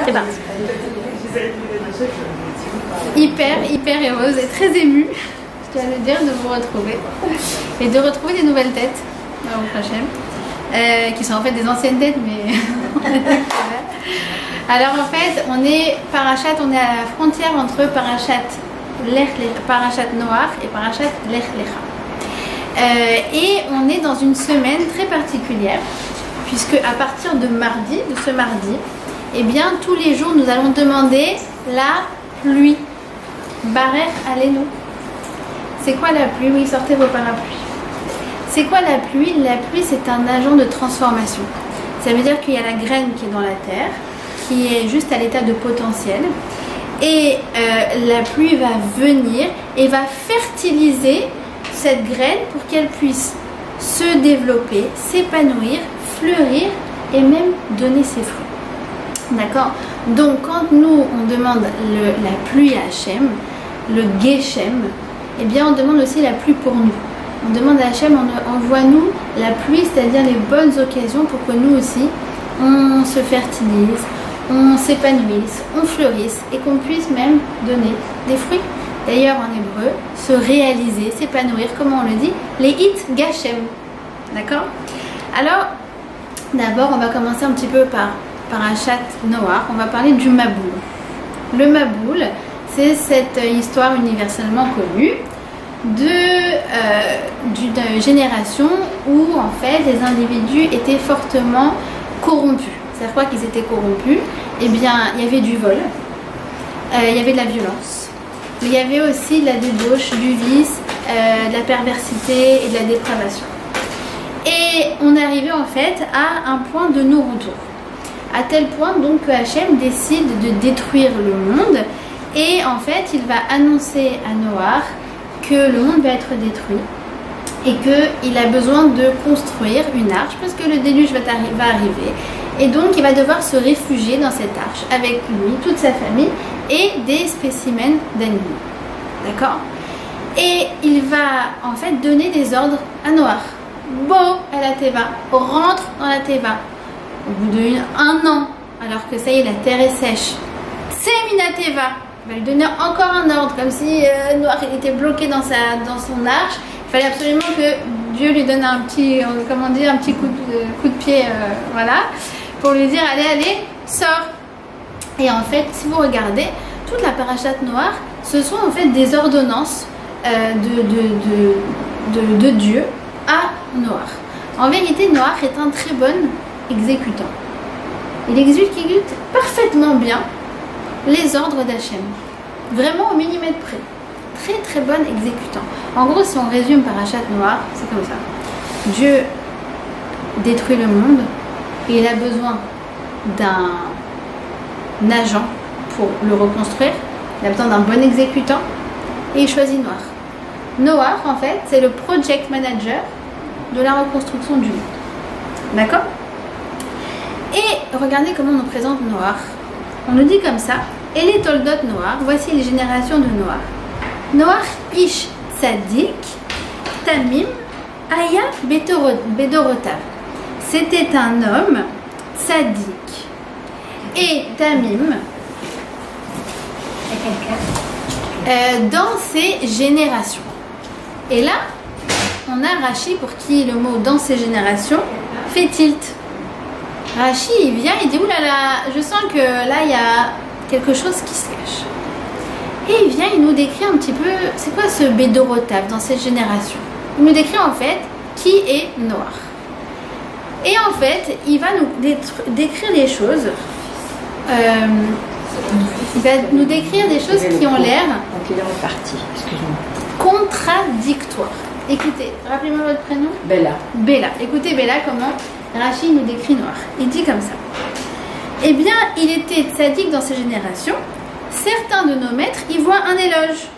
C'est parti. Hyper heureuse et très émue, je dois le dire, de vous retrouver. Et de retrouver des nouvelles têtes, au prochain, qui sont en fait des anciennes têtes, mais... Alors en fait, on est Parashat, on est à la frontière entre Parashat Noach et Parashat Lech Lecha. Et on est dans une semaine très particulière, puisque à partir de ce mardi, eh bien tous les jours nous allons demander la pluie. Barer Alenu. C'est quoi la pluie? Oui, sortez vos parapluies. C'est quoi la pluie? La pluie, c'est un agent de transformation. Ça veut dire qu'il y a la graine qui est dans la terre, qui est juste à l'état de potentiel. Et la pluie va venir et va fertiliser cette graine pour qu'elle puisse se développer, s'épanouir, fleurir et même donner ses fruits. D'accord? Donc quand nous on demande la pluie à Hachem, le Geshem, eh bien on demande aussi la pluie pour nous. On demande à Hachem, envoie-nous la pluie, c'est-à-dire les bonnes occasions pour que nous aussi on se fertilise, on s'épanouisse, on fleurisse et qu'on puisse même donner des fruits. D'ailleurs en hébreu, se réaliser, s'épanouir, comment on le dit? Les hit Gashem. D'accord? Alors d'abord on va commencer un petit peu par Parashat Noach, on va parler du Maboul. Le Maboul, c'est cette histoire universellement connue d'une génération où en fait les individus étaient fortement corrompus. C'est-à-dire quoi qu'ils étaient corrompus? Eh bien, il y avait du vol, il y avait de la violence, il y avait aussi de la débauche, du vice, de la perversité et de la dépravation. Et on est arrivé en fait à un point de non-retour. À tel point donc que Hachem décide de détruire le monde et en fait il va annoncer à Noach que le monde va être détruit et qu'il a besoin de construire une arche parce que le déluge va arriver et donc il va devoir se réfugier dans cette arche avec lui, toute sa famille et des spécimens d'animaux. D'accord? Et il va en fait donner des ordres à Noach. Bo à la Teva, rentre dans la Teva. Au bout d'un an, alors que ça y est, la terre est sèche, Seminateva va lui donner encore un ordre, comme si Noach était bloqué dans son arche. Il fallait absolument que Dieu lui donne un petit, comment dire, un petit coup de pied, voilà, pour lui dire allez, sors. Et en fait, si vous regardez, toute la parashat Noach, ce sont en fait des ordonnances de Dieu à Noach. En vérité, Noach est un très bon exécutant. Il exécute parfaitement bien les ordres d'Hachem. Vraiment au millimètre près. Très bon exécutant. En gros, si on résume Parashat Noach, c'est comme ça. Dieu détruit le monde et il a besoin d'un agent pour le reconstruire. Il a besoin d'un bon exécutant et il choisit Noach. Noach, en fait, c'est le project manager de la reconstruction du monde. D'accord? Et regardez comment on nous présente Noach. On nous dit comme ça, et les Toldot Noach, voici les générations de Noach. Noach ish tzadik, tamim, aya bedorotav. C'était un homme tzadik et tamim dans ses générations. Et là, on a Rashi pour qui le mot dans ses générations fait tilt. Rashi, il vient, il dit oulala, je sens que là il y a quelque chose qui se cache. Et il vient, il nous décrit un petit peu, c'est quoi ce Bédorotav dans cette génération? Il nous décrit en fait qui est Noach. Et en fait, il va nous décrire des choses. Il va nous décrire des choses qui ont l'air contradictoires. Écoutez, rappelez-moi votre prénom. Bella. Bella. Écoutez Bella comment Rashi nous décrit Noach. Il dit comme ça. Eh bien, il était tzaddik dans ses générations. Certains de nos maîtres y voient un éloge.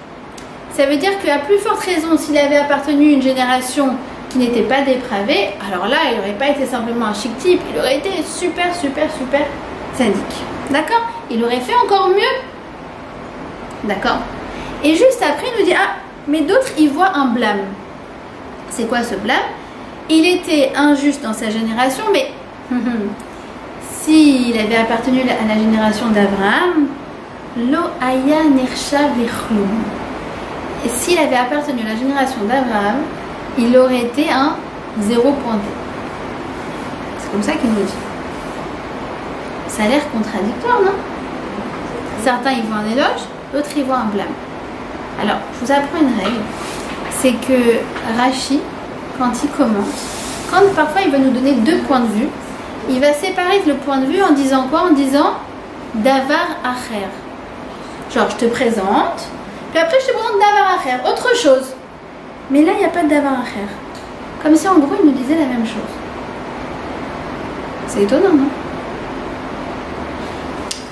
Ça veut dire qu'à plus forte raison, s'il avait appartenu à une génération qui n'était pas dépravée, alors là, il n'aurait pas été simplement un chic type, il aurait été super tzaddik. D'accord? Il aurait fait encore mieux. D'accord? Et juste après, il nous dit, ah, mais d'autres y voient un blâme. C'est quoi ce blâme? Il était injuste dans sa génération, mais s'il avait appartenu à la génération d'Abraham, Lo Aya Nersha Vechlum. Et s'il avait appartenu à la génération d'Abraham, il aurait été un zéro pointé. C'est comme ça qu'il nous dit. Ça a l'air contradictoire, non? Certains y voient un éloge, d'autres y voient un blâme. Alors, je vous apprends une règle. C'est que Rashi, quand il commence, quand parfois il va nous donner deux points de vue, il va séparer le point de vue en disant quoi? En disant Davar Acher. Genre, je te présente, puis après je te présente Davar Acher, autre chose. Mais là, il n'y a pas de Davar Acher. Comme si en gros, il nous disait la même chose. C'est étonnant, non?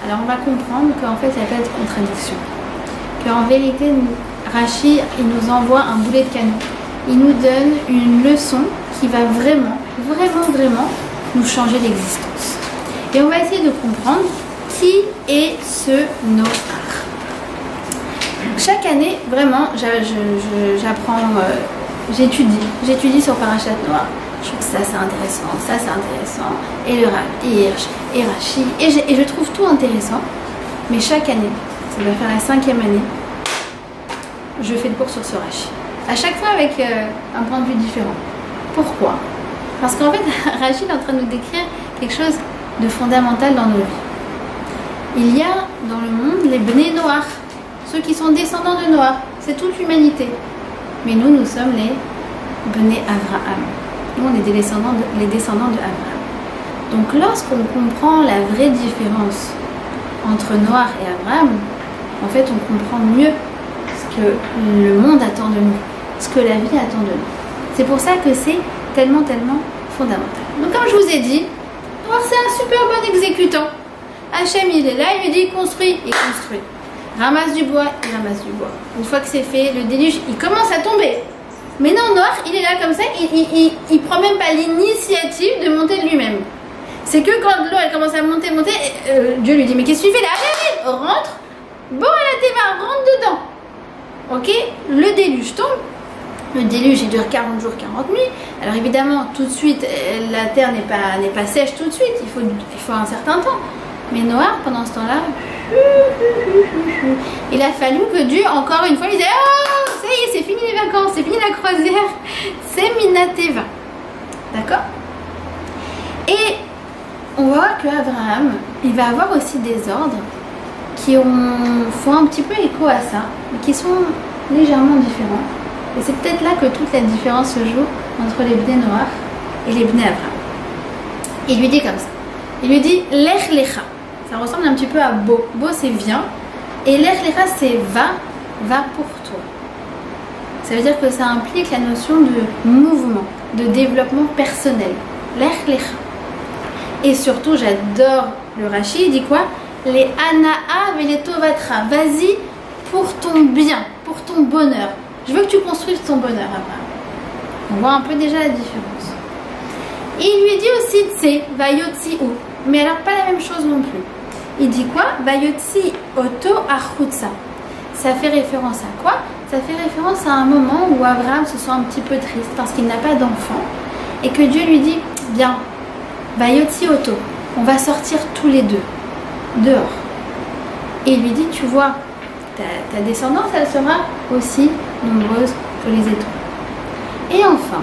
Alors, on va comprendre qu'en fait, il n'y a pas de contradiction. Qu'en vérité, Rashi, il nous envoie un boulet de canon. Il nous donne une leçon qui va vraiment, vraiment, vraiment nous changer l'existence. Et on va essayer de comprendre qui est ce Noach. Chaque année, vraiment, j'apprends, j'étudie sur Parashat Noach. Je trouve que ça c'est intéressant, et le Rav Hirsch, et Rashi, et je trouve tout intéressant. Mais chaque année, ça va faire la 5e année, je fais le cours sur ce Rashi. À chaque fois avec un point de vue différent. Pourquoi? Parce qu'en fait, Rashi est en train de nous décrire quelque chose de fondamental dans nos vies. Il y a dans le monde les Bnei Noach, ceux qui sont descendants de Noach, c'est toute l'humanité. Mais nous sommes les Bnei Avraham. Nous, on est les descendants de Abraham. Donc, lorsqu'on comprend la vraie différence entre Noach et Abraham, en fait, on comprend mieux ce que le monde attend de nous, ce que la vie attend de nous. C'est pour ça que c'est tellement, tellement fondamental. Donc, comme je vous ai dit, Noach, c'est un super bon exécutant. Hachem, il est là, il lui dit construis, il construit. Ramasse du bois, il ramasse du bois. Une fois que c'est fait, le déluge, il commence à tomber. Mais non, Noach, il est là comme ça, il prend même pas l'initiative de monter de lui-même. C'est que quand l'eau, elle commence à monter, Dieu lui dit, mais qu'est-ce que tu fais là? Allez, rentre. Bon, la Teva, rentre dedans. Ok, le déluge tombe. Le déluge, il dure 40 jours, 40 nuits. Alors évidemment, tout de suite, la terre n'est pas sèche tout de suite. Il faut un certain temps. Mais Noach, pendant ce temps-là, il a fallu que Dieu, encore une fois, lui dise, oh, ça y est, c'est fini les vacances, c'est fini la croisière, c'est Minateva. D'accord? Et on va voir qu'Abraham, il va avoir aussi des ordres qui font un petit peu écho à ça, mais qui sont légèrement différents. Et c'est peut-être là que toute la différence se joue entre les Bnei Noach et les Bnei Abraham. Il lui dit comme ça. Il lui dit Lech Lecha. Ça ressemble un petit peu à Bo. Bo, c'est viens. Et Lech Lecha, c'est va pour toi. Ça veut dire que ça implique la notion de mouvement, de développement personnel. Lech Lecha. Et surtout, j'adore le Rashi, il dit quoi? Les Anaa et les Tovatra. Vas-y pour ton bien, pour ton bonheur. Je veux que tu construises ton bonheur, Abraham. On voit un peu déjà la différence. Et il lui dit aussi Tse, Vayotsi ou. Mais alors, pas la même chose non plus. Il dit quoi? Vayotsi Oto Achutsa. Ça fait référence à quoi? Ça fait référence à un moment où Abraham se sent un petit peu triste parce qu'il n'a pas d'enfant. Et que Dieu lui dit bien, Vayotsi Oto, on va sortir tous les deux, dehors. Et il lui dit, tu vois, ta descendance, elle sera aussi nombreuse que les étoiles. Et enfin,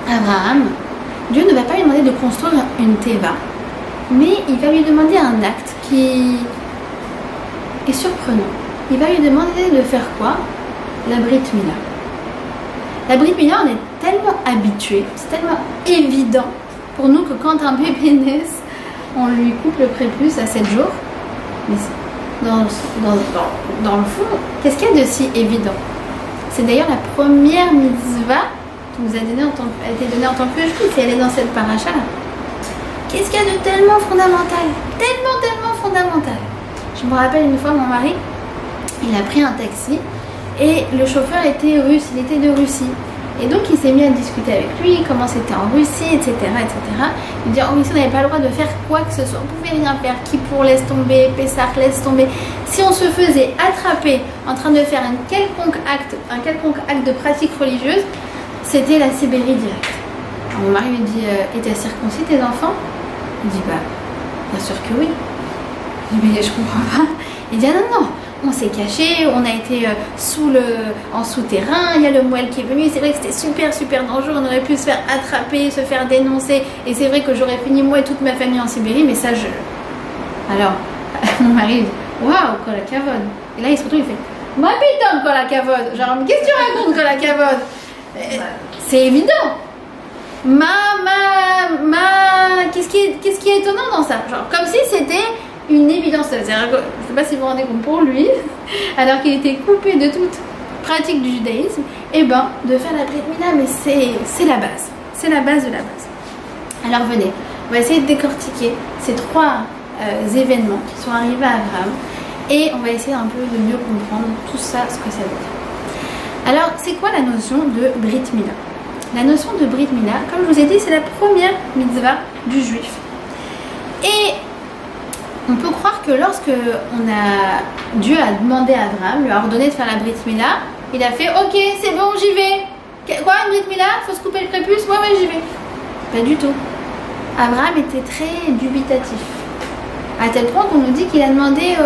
Abraham, Dieu ne va pas lui demander de construire une teva, mais il va lui demander un acte qui est surprenant. Il va lui demander de faire quoi? La Brit Mila. La Brit Mila, on est tellement habitués, c'est tellement évident pour nous que quand un bébé naît, on lui coupe le prépuce à 7 jours. Mais dans le fond, qu'est-ce qu'il y a de si évident? C'est d'ailleurs la première mitzvah qui nous a été donnée en tant que juif, et elle est dans cette paracha. Qu'est-ce qu'il y a de tellement fondamental? Tellement fondamental. Je me rappelle une fois, mon mari, il a pris un taxi et le chauffeur était russe, il était de Russie. Et donc il s'est mis à discuter avec lui, comment c'était en Russie, etc. Il dit, en Russie, on n'avait pas le droit de faire quoi que ce soit, on pouvait rien faire, Kippour laisse tomber, Pessah laisse tomber. Si on se faisait attraper en train de faire un quelconque acte de pratique religieuse, c'était la Sibérie directe. Alors mon mari lui dit, et t'as circoncis tes enfants? Il dit, bah Bien sûr que oui. Mais je comprends pas. Il dit, ah non, non, on s'est caché, on a été en souterrain, il y a le moelle qui est venu, c'est vrai que c'était super, super dangereux, on aurait pu se faire attraper, se faire dénoncer, et c'est vrai que j'aurais fini moi et toute ma famille en Sibérie, mais ça, je... Alors, mon mari, waouh, Kola Kavod. Et là, il se retrouve, il fait, moi, putain, Kola Kavod. Genre, mais qu'est-ce que tu racontes, Kola Kavod? C'est évident. Qu'est-ce qui est étonnant dans ça? Genre, comme si c'était une évidence. Je ne sais pas si vous vous rendez compte, pour lui, alors qu'il était coupé de toute pratique du judaïsme, et ben, de faire la Brit Mila, mais c'est la base. C'est la base de la base. Alors, venez, on va essayer de décortiquer ces trois événements qui sont arrivés à Abraham, et on va essayer un peu de mieux comprendre tout ça, ce que ça veut dire. Alors, c'est quoi la notion de Brit Mila? La notion de Brit Mila, comme je vous ai dit, c'est la première mitzvah du juif. Et on peut croire que lorsque Dieu a demandé à Abraham, lui a ordonné de faire la Brit Mila, il a fait ok, c'est bon, j'y vais. Quoi, une Brit Mila? Faut se couper le prépuce? Ouais, j'y vais. Pas du tout. Abraham était très dubitatif. À tel point qu'on nous dit qu'il a demandé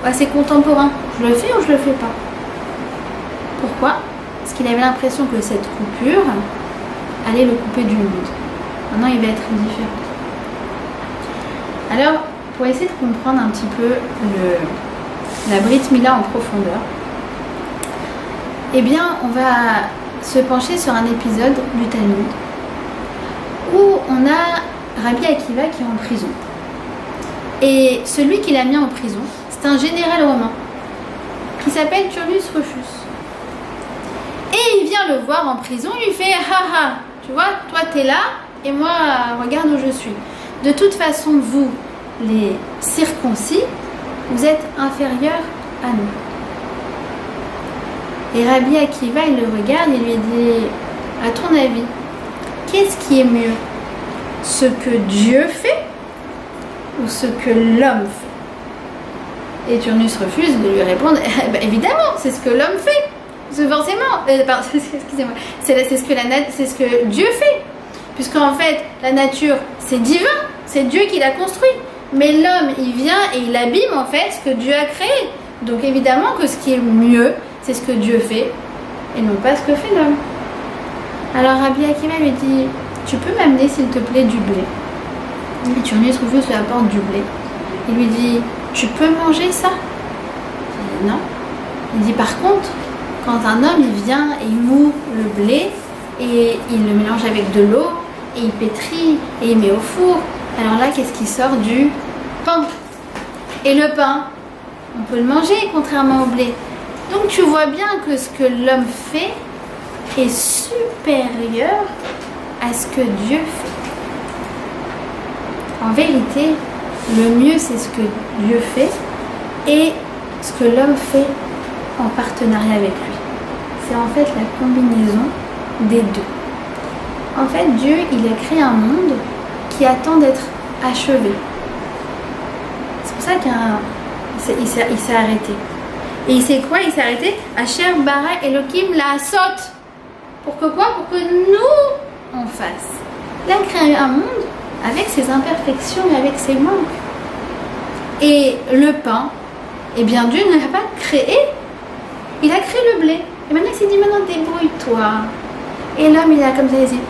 à ses contemporains, je le fais ou je le fais pas? Pourquoi? Parce qu'il avait l'impression que cette coupure allait le couper du monde. Maintenant, il va être différent. Alors, pour essayer de comprendre un petit peu la Brit Mila en profondeur, eh bien, on va se pencher sur un épisode du Talmud où on a Rabbi Akiva qui est en prison. Et celui qui l'a mis en prison, c'est un général romain qui s'appelle Turnus Rufus. Et il vient le voir en prison, il lui fait haha, tu vois, toi t'es là et moi regarde où je suis. De toute façon, vous, les circoncis, vous êtes inférieurs à nous. Et Rabbi Akiva, il le regarde et lui dit, à ton avis, qu'est-ce qui est mieux? Ce que Dieu fait ou ce que l'homme fait? Et Turnus refuse de lui répondre, évidemment, c'est ce que l'homme fait. Forcément, excusez-moi, c'est ce que Dieu fait. Puisqu'en fait, la nature, c'est divin, c'est Dieu qui l'a construit. Mais l'homme, il vient et il abîme en fait ce que Dieu a créé. Donc évidemment que ce qui est mieux, c'est ce que Dieu fait et non pas ce que fait l'homme. Alors Rabbi Akiva lui dit, tu peux m'amener s'il te plaît du blé? Et Turnus Rufus lui apporte du blé. Il lui dit, tu peux manger ça? Il dit, non. Il dit, par contre, quand un homme il vient et il moud le blé et il le mélange avec de l'eau et il pétrit et il met au four, alors là qu'est-ce qui sort? Du pain. Et le pain, on peut le manger contrairement au blé. Donc tu vois bien que ce que l'homme fait est supérieur à ce que Dieu fait. En vérité, le mieux c'est ce que Dieu fait et ce que l'homme fait en partenariat avec lui. C'est en fait la combinaison des deux. En fait, Dieu, il a créé un monde qui attend d'être achevé. C'est pour ça qu'il s'est arrêté. Et il sait quoi? Il s'est arrêté Asher bara Elohim la'asot. Pour que quoi? Pour que nous, on fasse. Il a créé un monde avec ses imperfections et avec ses manques. Et le pain, eh bien Dieu ne l'a pas créé. Il a créé le blé. Et maintenant il s'est dit, maintenant débrouille-toi. Et l'homme il a comme ça, il dit,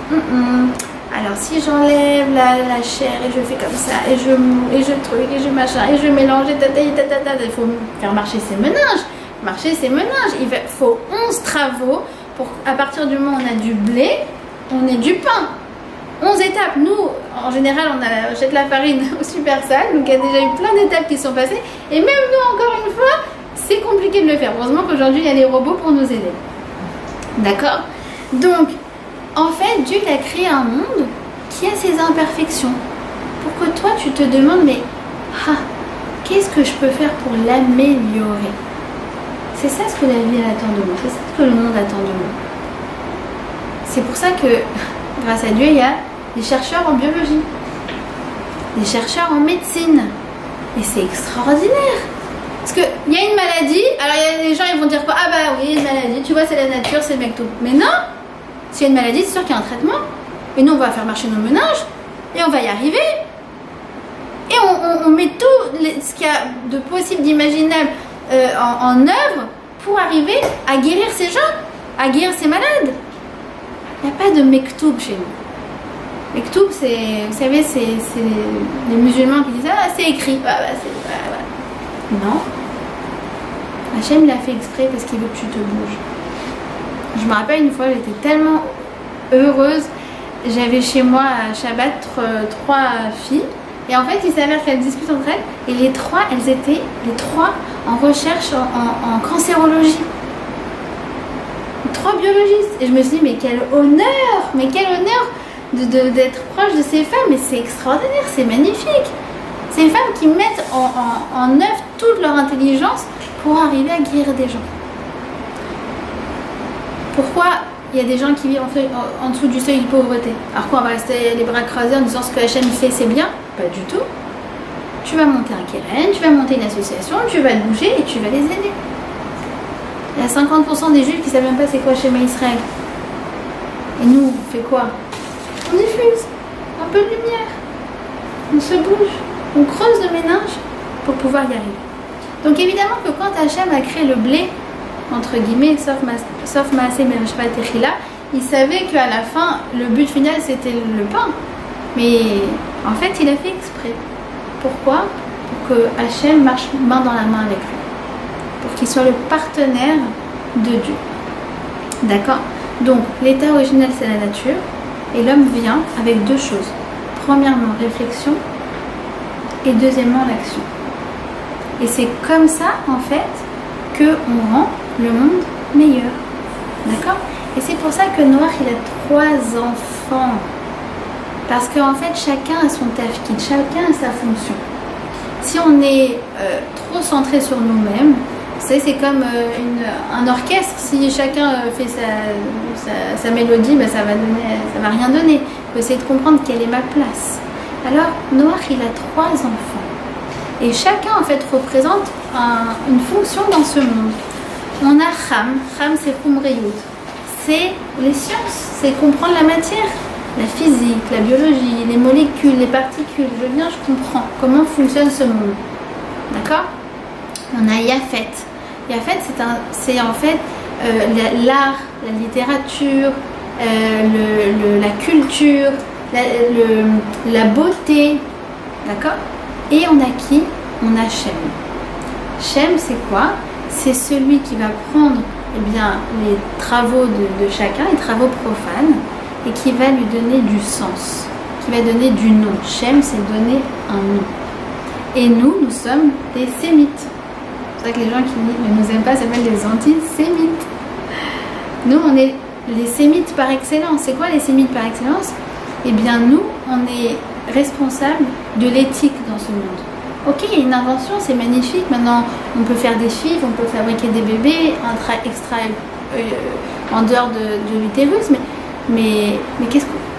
alors si j'enlève la chair et je fais comme ça, et je truc, et je machin, et je mélange, il faut faire marcher ses méninges. Il faut 11 travaux pour, à partir du moment où on a du blé, on a du pain. 11 étapes. Nous, en général, on achète la farine au super sale, donc il y a déjà eu plein d'étapes qui sont passées. Et même nous, encore une fois, c'est compliqué de le faire. Heureusement qu'aujourd'hui, il y a les robots pour nous aider. D'accord? Donc, en fait, Dieu il a créé un monde qui a ses imperfections. Pour que toi, tu te demandes, mais qu'est-ce que je peux faire pour l'améliorer? C'est ça ce que la vie attend de moi. C'est ça ce que le monde attend de moi. C'est pour ça que, grâce à Dieu, il y a des chercheurs en biologie, des chercheurs en médecine. Et c'est extraordinaire. Parce qu'il y a une maladie, alors il y a des gens ils vont dire quoi? Ah bah oui, il y a une maladie, tu vois, c'est la nature, c'est le mec tout. Mais non! S'il y a une maladie, c'est sûr qu'il y a un traitement. Et nous, on va faire marcher nos méninges. Et on va y arriver. Et on met tout ce qu'il y a de possible, d'imaginable en œuvre pour arriver à guérir ces gens, à guérir ces malades. Il n'y a pas de mektoub chez nous. Mektoub, c'est, vous savez, c'est les musulmans qui disent ah, c'est écrit. Ah, bah, non. Hachem l'a fait exprès parce qu'il veut que tu te bouges. Je me rappelle une fois, j'étais tellement heureuse. J'avais chez moi à Shabbat 3 filles. Et en fait, il s'avère qu'elles discutent entre elles. Et elles étaient en recherche en cancérologie. 3 biologistes. Et je me suis dit, mais quel honneur d'être proche de ces femmes. Mais c'est extraordinaire, c'est magnifique. Ces femmes qui mettent en œuvre toute leur intelligence pour arriver à guérir des gens. Pourquoi il y a des gens qui vivent en dessous du seuil de pauvreté? Alors quoi, on va rester les bras croisés en disant ce que la chaîne fait c'est bien? Pas du tout. Tu vas monter un kéren, tu vas monter une association, tu vas te bouger et tu vas les aider. Il y a 50% des juifs qui ne savent même pas c'est quoi Shema Israël. Et nous, on fait quoi? On diffuse un peu de lumière. On se bouge. On creuse le ménage pour pouvoir y arriver. Donc évidemment que quand Hachem a créé le blé, entre guillemets, sauf Maaseh Merishvat Techila, il savait qu'à la fin, le but final c'était le pain. Mais en fait, il a fait exprès. Pourquoi? Pour que Hachem marche main dans la main avec lui. Pour qu'il soit le partenaire de Dieu. D'accord? Donc, l'état originel c'est la nature. Et l'homme vient avec 2 choses. Premièrement, réflexion. Et deuxièmement, l'action. Et c'est comme ça, en fait, qu'on rend le monde meilleur. D'accord? Et c'est pour ça que Noach, il a 3 enfants. Parce qu'en fait, chacun a son tafkid, chacun a sa fonction. Si on est trop centré sur nous-mêmes, c'est comme un orchestre. Si chacun fait sa mélodie, ben ça va rien donner. Il faut essayer de comprendre quelle est ma place. Alors, Noach, il a 3 enfants. Et chacun, en fait, représente une fonction dans ce monde. On a Ham c'est Khumriyut. C'est les sciences, c'est comprendre la matière, la physique, la biologie, les molécules, les particules. Je viens, je comprends comment fonctionne ce monde. D'accord? On a Yafet. Yafet, c'est en fait l'art, la littérature, la culture, la beauté. D'accord? Et on a qui? On a Shem. Shem, c'est quoi? C'est celui qui va prendre les travaux de chacun, les travaux profanes, et qui va lui donner du sens, qui va donner du nom. Shem, c'est donner un nom. Et nous sommes des sémites. C'est vrai que les gens qui ne nous aiment pas s'appellent des antisémites. Nous, on est les sémites par excellence. C'est quoi les sémites par excellence? Eh bien, nous, on est responsables de l'éthique dans ce monde. Ok, il y a une invention, c'est magnifique. Maintenant, on peut faire des FIV, on peut fabriquer des bébés, extra en dehors de l'utérus. Mais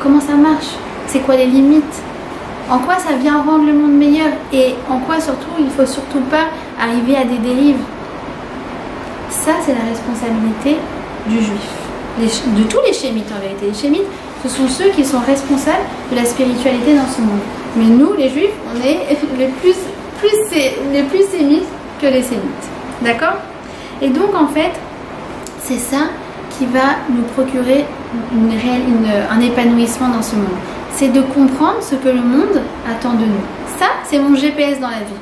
comment ça marche? C'est quoi les limites? En quoi ça vient rendre le monde meilleur? Et en quoi surtout, il ne faut surtout pas arriver à des dérives? Ça, c'est la responsabilité du juif. De tous les shémites en vérité. Les shémites, ce sont ceux qui sont responsables de la spiritualité dans ce monde. Mais nous, les juifs, on est les plus sémites que les sémites. D'accord? Et donc, en fait, c'est ça qui va nous procurer un épanouissement dans ce monde. C'est de comprendre ce que le monde attend de nous. Ça, c'est mon GPS dans la vie.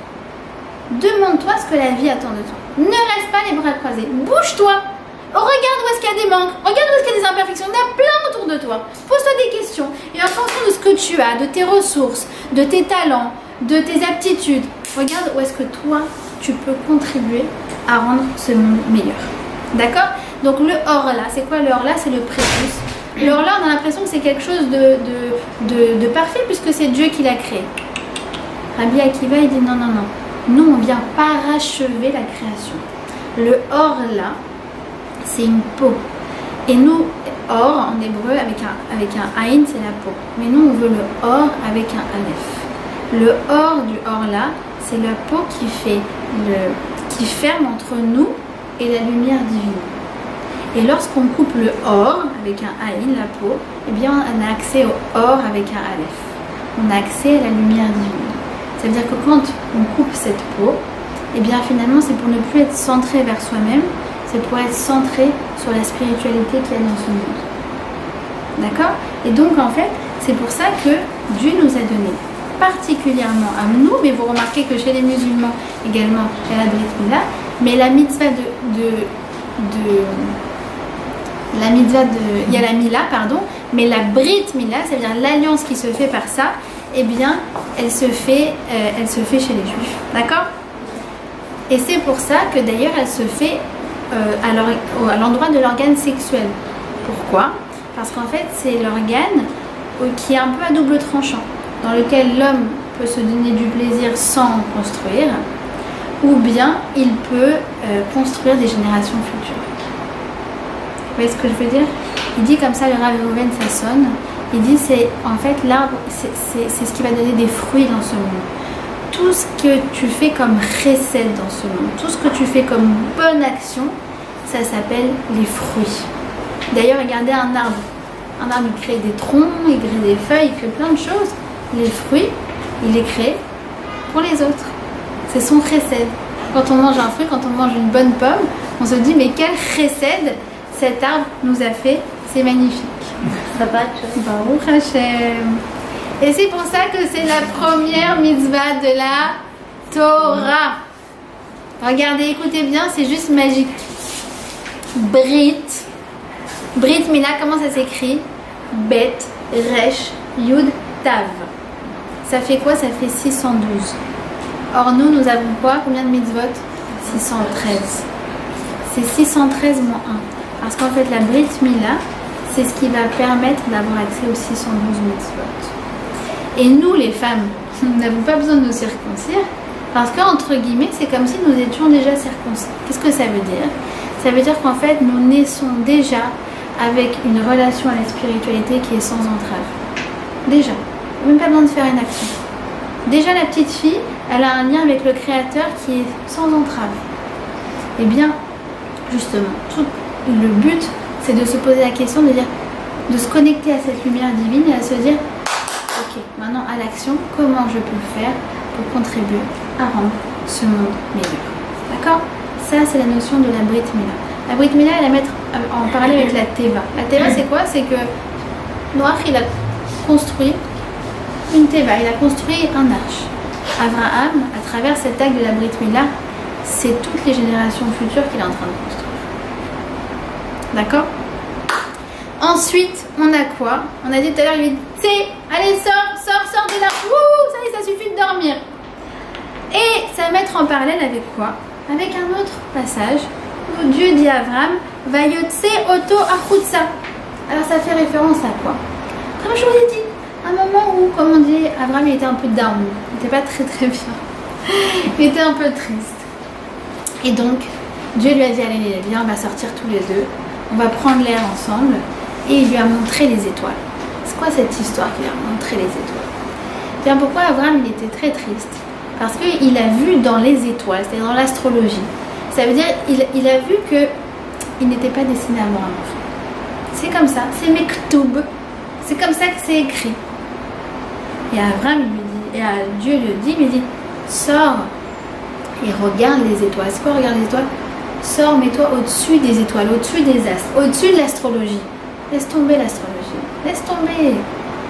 Demande-toi ce que la vie attend de toi. Ne reste pas les bras croisés. Bouge-toi. Regarde où est-ce qu'il y a des manques. Regarde où est-ce qu'il y a des imperfections. Il y en a plein autour de toi. Pose-toi des questions. Et en fonction de ce que tu as, de tes ressources, de tes talents, de tes aptitudes, regarde où est-ce que toi, tu peux contribuer à rendre ce monde meilleur. D'accord? Donc le or là, c'est quoi le or là? C'est le prépuce. Le or là, on a l'impression que c'est quelque chose de parfait puisque c'est Dieu qui l'a créé. Rabbi Akiva, il dit non. Nous, on vient parachever la création. Le or là, c'est une peau. Et nous, or en hébreu avec un aïn, c'est la peau. Mais nous, on veut le or avec un aleph. Le or du or là, c'est la peau qui ferme entre nous et la lumière divine. Et lorsqu'on coupe le or avec un aïn, la peau, eh bien on a accès au or avec un aleph. On a accès à la lumière divine. Ça veut dire que quand on coupe cette peau, et bien finalement c'est pour ne plus être centré vers soi-même, c'est pour être centré sur la spiritualité qu'il y a dans ce monde. D'accord? Et donc en fait, c'est pour ça que Dieu nous a donné particulièrement à nous, mais vous remarquez que chez les musulmans également, il y a la Brit Mila, mais la mitzvah il y a la Mila, pardon, mais la Brit Mila, c'est-à-dire l'alliance qui se fait par ça, eh bien, elle se fait chez les Juifs. D'accord? Et c'est pour ça que d'ailleurs, elle se fait à l'endroit de l'organe sexuel. Pourquoi? Parce qu'en fait, c'est l'organe qui est un peu à double tranchant, dans lequel l'homme peut se donner du plaisir sans construire, ou bien il peut construire des générations futures. Vous voyez ce que je veux dire? Il dit comme ça, le Rav Reuven, ça sonne. Il dit, c'est en fait l'arbre, c'est ce qui va donner des fruits dans ce monde. Tout ce que tu fais comme chesed dans ce monde, tout ce que tu fais comme bonne action, ça s'appelle les fruits. D'ailleurs, regardez un arbre. Un arbre, il crée des troncs, il crée des feuilles, il crée plein de choses. Les fruits, il les crée pour les autres. C'est son chesed. Quand on mange un fruit, quand on mange une bonne pomme, on se dit, mais quel chesed cet arbre nous a fait, c'est magnifique. Baruch Hashem. Et c'est pour ça que c'est la première mitzvah de la Torah. Regardez, écoutez bien, c'est juste magique. Brit Mila, comment ça s'écrit? Bet, Resh, Yud, Tav. Ça fait quoi? Ça fait 612. Or nous avons quoi? Combien de mitzvot? 613. C'est 613 moins 1. Parce qu'en fait, la Brit Mila, c'est ce qui va permettre d'avoir accès aux 612 mitzvot. Et nous, les femmes, nous n'avons pas besoin de nous circoncire, parce qu'entre guillemets, c'est comme si nous étions déjà circoncis. Qu'est-ce que ça veut dire? Ça veut dire qu'en fait, nous naissons déjà avec une relation à la spiritualité qui est sans entrave. Déjà. Même pas besoin de faire une action. Déjà, la petite fille, elle a un lien avec le Créateur qui est sans entrave. Eh bien, justement, tout le but, c'est de se poser la question, de se connecter à cette lumière divine et à se dire, ok, maintenant à l'action, comment je peux faire pour contribuer à rendre ce monde meilleur. D'accord? Ça, c'est la notion de la Brit Mila. La Brit Mila, elle est à mettre en parallèle avec la Teva. La Teva, c'est quoi? C'est que Noach, il a construit une Teva, il a construit un arche. Abraham, à travers cet acte de la Brit Mila, c'est toutes les générations futures qu'il est en train de construire. D'accord? Ensuite, on a quoi? On a dit tout à l'heure, il lui dit, allez, sors de là. Ouh, ça y est, ça suffit de dormir. Et ça va mettre en parallèle avec quoi? Avec un autre passage où Dieu dit à Abraham, Vayotse oto achutsa. Alors ça fait référence à quoi? Comme je vous ai dit, un moment où, comme on dit, Abraham il était un peu down, il n'était pas très bien, il était un peu triste. Et donc, Dieu lui a dit, allez, viens, on va sortir tous les deux, on va prendre l'air ensemble. Et il lui a montré les étoiles. C'est quoi cette histoire qu'il a montré les étoiles? Bien, pourquoi Abraham il était très triste? Parce qu'il a vu dans les étoiles, c'est-à-dire dans l'astrologie. Ça veut dire il a vu qu'il n'était pas destiné à avoir un enfant. C'est comme ça, c'est Mektoub. C'est comme ça que c'est écrit. Et à Abraham, il lui dit, et à Dieu lui dit, il lui dit, sors et regarde les étoiles. C'est quoi regarde les étoiles? Sors, mets-toi au-dessus des étoiles, au-dessus des astres, au-dessus de l'astrologie. Laisse tomber l'astrologie. Laisse tomber.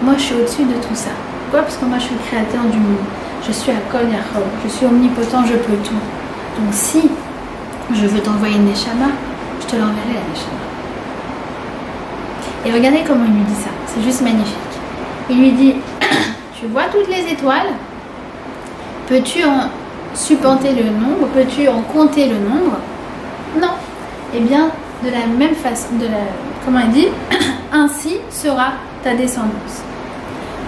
Moi, je suis au-dessus de tout ça. Pourquoi? Parce que moi, je suis le créateur du monde. Je suis à Kol Yachol. Je suis omnipotent, je peux tout. Donc, si je veux t'envoyer une Neshama, je te l'enverrai la Neshama. Et regardez comment il lui dit ça. C'est juste magnifique. Il lui dit, tu vois toutes les étoiles? Peux-tu en supplanter le nombre? Peux-tu en compter le nombre? Non. Eh bien, de la même façon, comment il dit, ainsi sera ta descendance.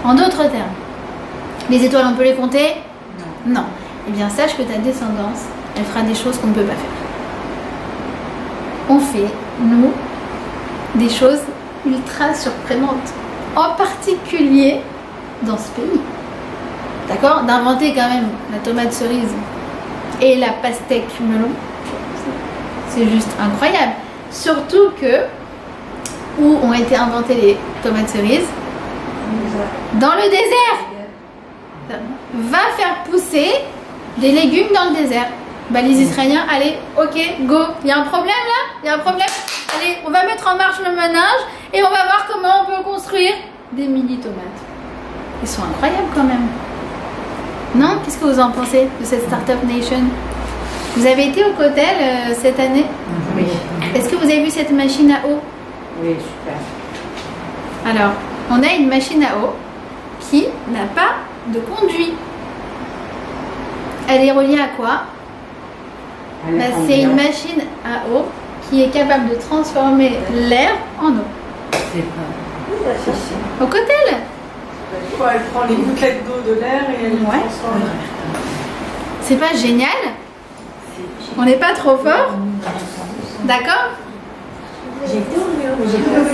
En d'autres termes, les étoiles, on peut les compter? Non. Eh bien, sache que ta descendance, elle fera des choses qu'on ne peut pas faire. On fait, nous, des choses ultra surprenantes. En particulier dans ce pays. D'accord? D'inventer quand même la tomate cerise et la pastèque melon. C'est juste incroyable. Surtout que, où ont été inventées les tomates cerises? Dans le désert. va faire pousser des légumes dans le désert. Bah, les Israéliens, allez, ok, go. Il y a un problème là? Il y a un problème? Allez, on va mettre en marche le ménage et on va voir comment on peut construire des mini-tomates. Ils sont incroyables quand même. Non? Qu'est-ce que vous en pensez de cette Startup Nation? Vous avez été au Kotel cette année? Oui. Est-ce que vous avez vu cette machine à eau? Oui, super. Alors, on a une machine à eau qui n'a pas de conduit. Elle est reliée à quoi? Bah, c'est une machine à eau qui est capable de transformer l'air en eau. C'est pas. Au Kotel? Elle prend les gouttelettes d'eau de l'air et elle les transforme. C'est pas génial? On n'est pas trop fort? D'accord?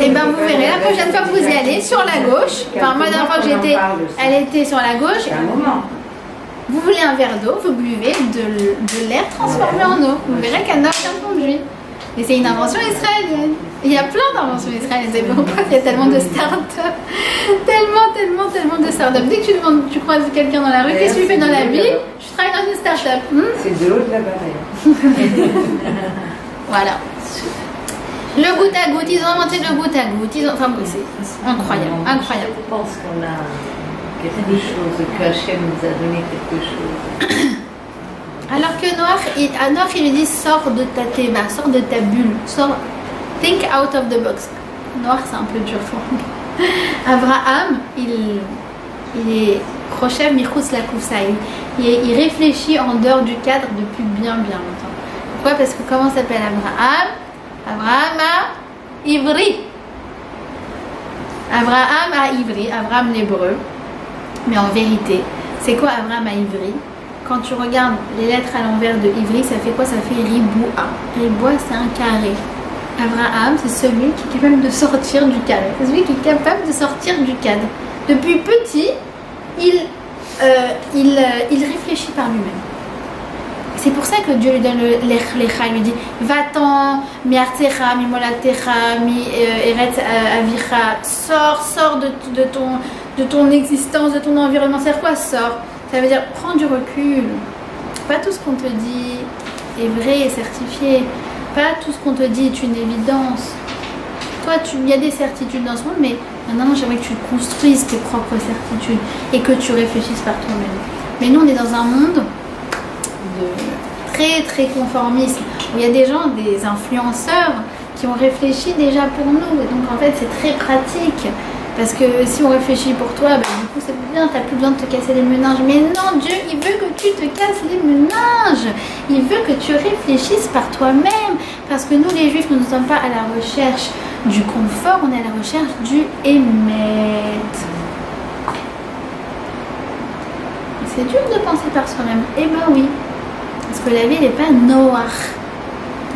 Et ben vous verrez, la prochaine fois que vous y allez, sur la gauche, enfin moi la dernière fois que j'étais, elle était sur la gauche. Vous voulez un verre d'eau, vous buvez de l'air transformé en eau. Vous verrez qu'elle n'a aucun conduit. Et c'est une invention israélienne. Il y a plein d'inventions israéliennes. C'est pourquoi il y a tellement de start-up. Tellement de start-up. Dès que tu croises quelqu'un dans la rue, qu'est-ce que tu fais dans la vie? Je travaille dans une start-up. C'est de l'eau de la barrière. Voilà. Le goutte à goutte, ils ont inventé le goutte à goutte. Enfin, c'est incroyable. Incroyable. Je pense qu'on a quelque chose, que Hachem nous a donné quelque chose. Alors que Noach, il lui dit sors de ta théma, sors de ta bulle, sors, think out of the box. Noach, c'est un peu dur pour lui. Abraham, il est Rochev Michus la Koussa. Il réfléchit en dehors du cadre depuis bien longtemps. Pourquoi? Parce que comment s'appelle Abraham? Abraham a Ivri. Abraham a Ivri, Abraham l'hébreu. Mais en vérité, c'est quoi Abraham a Ivri? Quand tu regardes les lettres à l'envers de Ivri, ça fait quoi? Ça fait Riboua. Riboua, c'est un carré. Abraham, c'est celui qui est capable de sortir du cadre. C'est celui qui est capable de sortir du cadre. Depuis petit, il réfléchit par lui-même. C'est pour ça que Dieu lui donne l'Echlecha, il lui dit va-t'en, mi artecha, mi molatecha, mi eretz avicha, sors de ton existence, de ton environnement. C'est quoi sors? Ça veut dire prends du recul. Pas tout ce qu'on te dit est vrai et certifié. Pas tout ce qu'on te dit est une évidence. Toi, il y a des certitudes dans ce monde, mais maintenant j'aimerais que tu construises tes propres certitudes et que tu réfléchisses par toi-même. Mais nous, on est dans un monde de très conformiste où il y a des gens, des influenceurs qui ont réfléchi déjà pour nous. Et donc en fait, c'est très pratique. Parce que si on réfléchit pour toi, bah, du coup c'est bien, t'as plus besoin de te casser les méninges. Mais non, Dieu, il veut que tu te casses les méninges. Il veut que tu réfléchisses par toi-même. Parce que nous les juifs, nous ne sommes pas à la recherche du confort, on est à la recherche du émet. C'est dur de penser par soi-même. Eh ben oui. Parce que la vie n'est pas noire.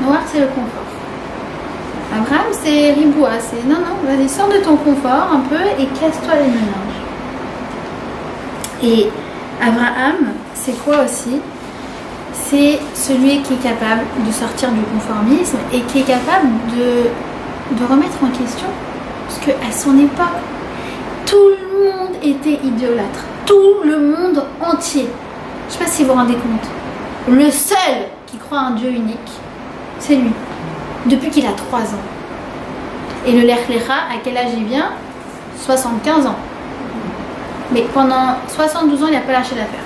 Noir c'est le confort. Abraham, c'est Riboua, c'est non, vas-y, sors de ton confort un peu et casse-toi les méninges. Et Abraham, c'est quoi aussi? C'est celui qui est capable de sortir du conformisme et qui est capable de remettre en question. Parce qu'à son époque, tout le monde était idolâtre. Tout le monde entier. Je ne sais pas si vous vous rendez compte. Le seul qui croit à un Dieu unique, c'est lui. Depuis qu'il a 3 ans. Et le Lech Lecha, à quel âge il vient? 75 ans. Mais pendant 72 ans, il n'a pas lâché l'affaire.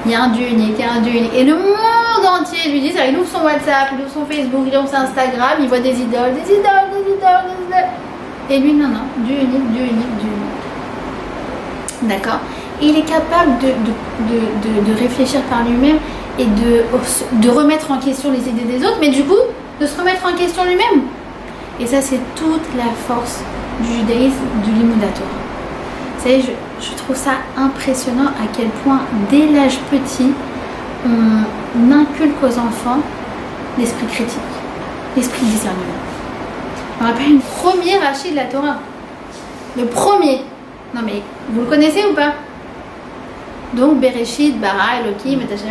Il y a un Dieu unique, il y a un Dieu unique. Et le monde entier lui dit, il ouvre son WhatsApp, il ouvre son Facebook, il ouvre son Instagram, il voit des idoles. Et lui, non, Dieu unique, Dieu unique, Dieu unique. D'accord? Et il est capable de réfléchir par lui-même et de remettre en question les idées des autres, mais du coup, de se remettre en question lui-même. Et ça, c'est toute la force du judaïsme, du Limud Torah. Vous savez, je trouve ça impressionnant à quel point, dès l'âge petit, on inculque aux enfants l'esprit critique, l'esprit de discernement. On rappelle le premier Rashi de la Torah. Le premier. Non mais, vous le connaissez ou pas? Donc, Bereshit, Bara, Elohim, et Hashem,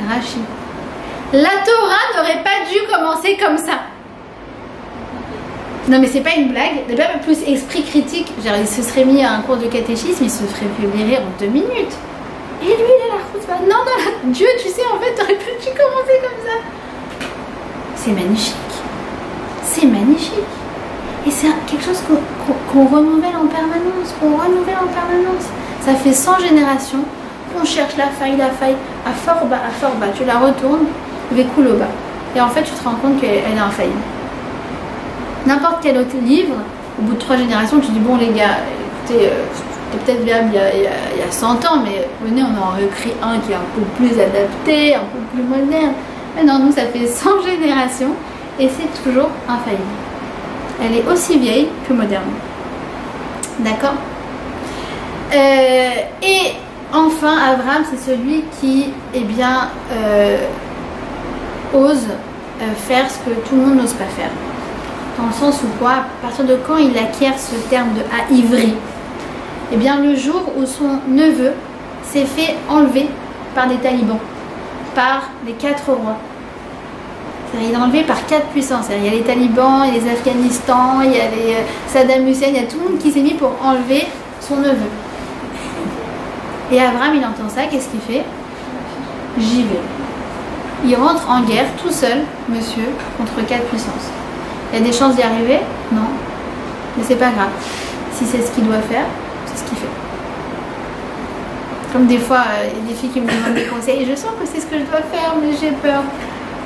Rashi. La Torah n'aurait pas dû commencer comme ça. Non mais c'est pas une blague, déjà plus esprit critique, genre, il se serait mis à un cours de catéchisme, il se ferait virer en 2 minutes. Et lui il a la route, non, non, Dieu tu sais en fait t'aurais pu commencer comme ça. C'est magnifique, c'est magnifique. Et c'est quelque chose qu'on renouvelle en permanence, Ça fait 100 générations qu'on cherche la faille, à fort bas, tu la retournes, vécu au bas. Et en fait tu te rends compte qu'elle est infaillible. N'importe quel autre livre, au bout de 3 générations, tu dis bon les gars, écoutez, c'était peut-être viable il y a 100 ans, mais venez, on en recrée un qui est un peu plus adapté, un peu plus moderne. Mais non, nous ça fait 100 générations et c'est toujours infaillible. Elle est aussi vieille que moderne. D'accord. Et enfin, Abraham, c'est celui qui, eh bien, ose faire ce que tout le monde n'ose pas faire. Dans le sens où quoi, à partir de quand il acquiert ce terme de haïvri? Eh bien, le jour où son neveu s'est fait enlever par des talibans, par les 4 rois. Il est enlevé par 4 puissances. Il y a les talibans, il y a les Afghanistan, il y a les Saddam Hussein, il y a tout le monde qui s'est mis pour enlever son neveu. Et Abraham, il entend ça, qu'est-ce qu'il fait? J'y vais. Il rentre en guerre tout seul, monsieur, contre 4 puissances. Il y a des chances d'y arriver? Non. Mais c'est pas grave. Si c'est ce qu'il doit faire, c'est ce qu'il fait. Comme des fois, il y a des filles qui me demandent des conseils et je sens que c'est ce que je dois faire, mais j'ai peur.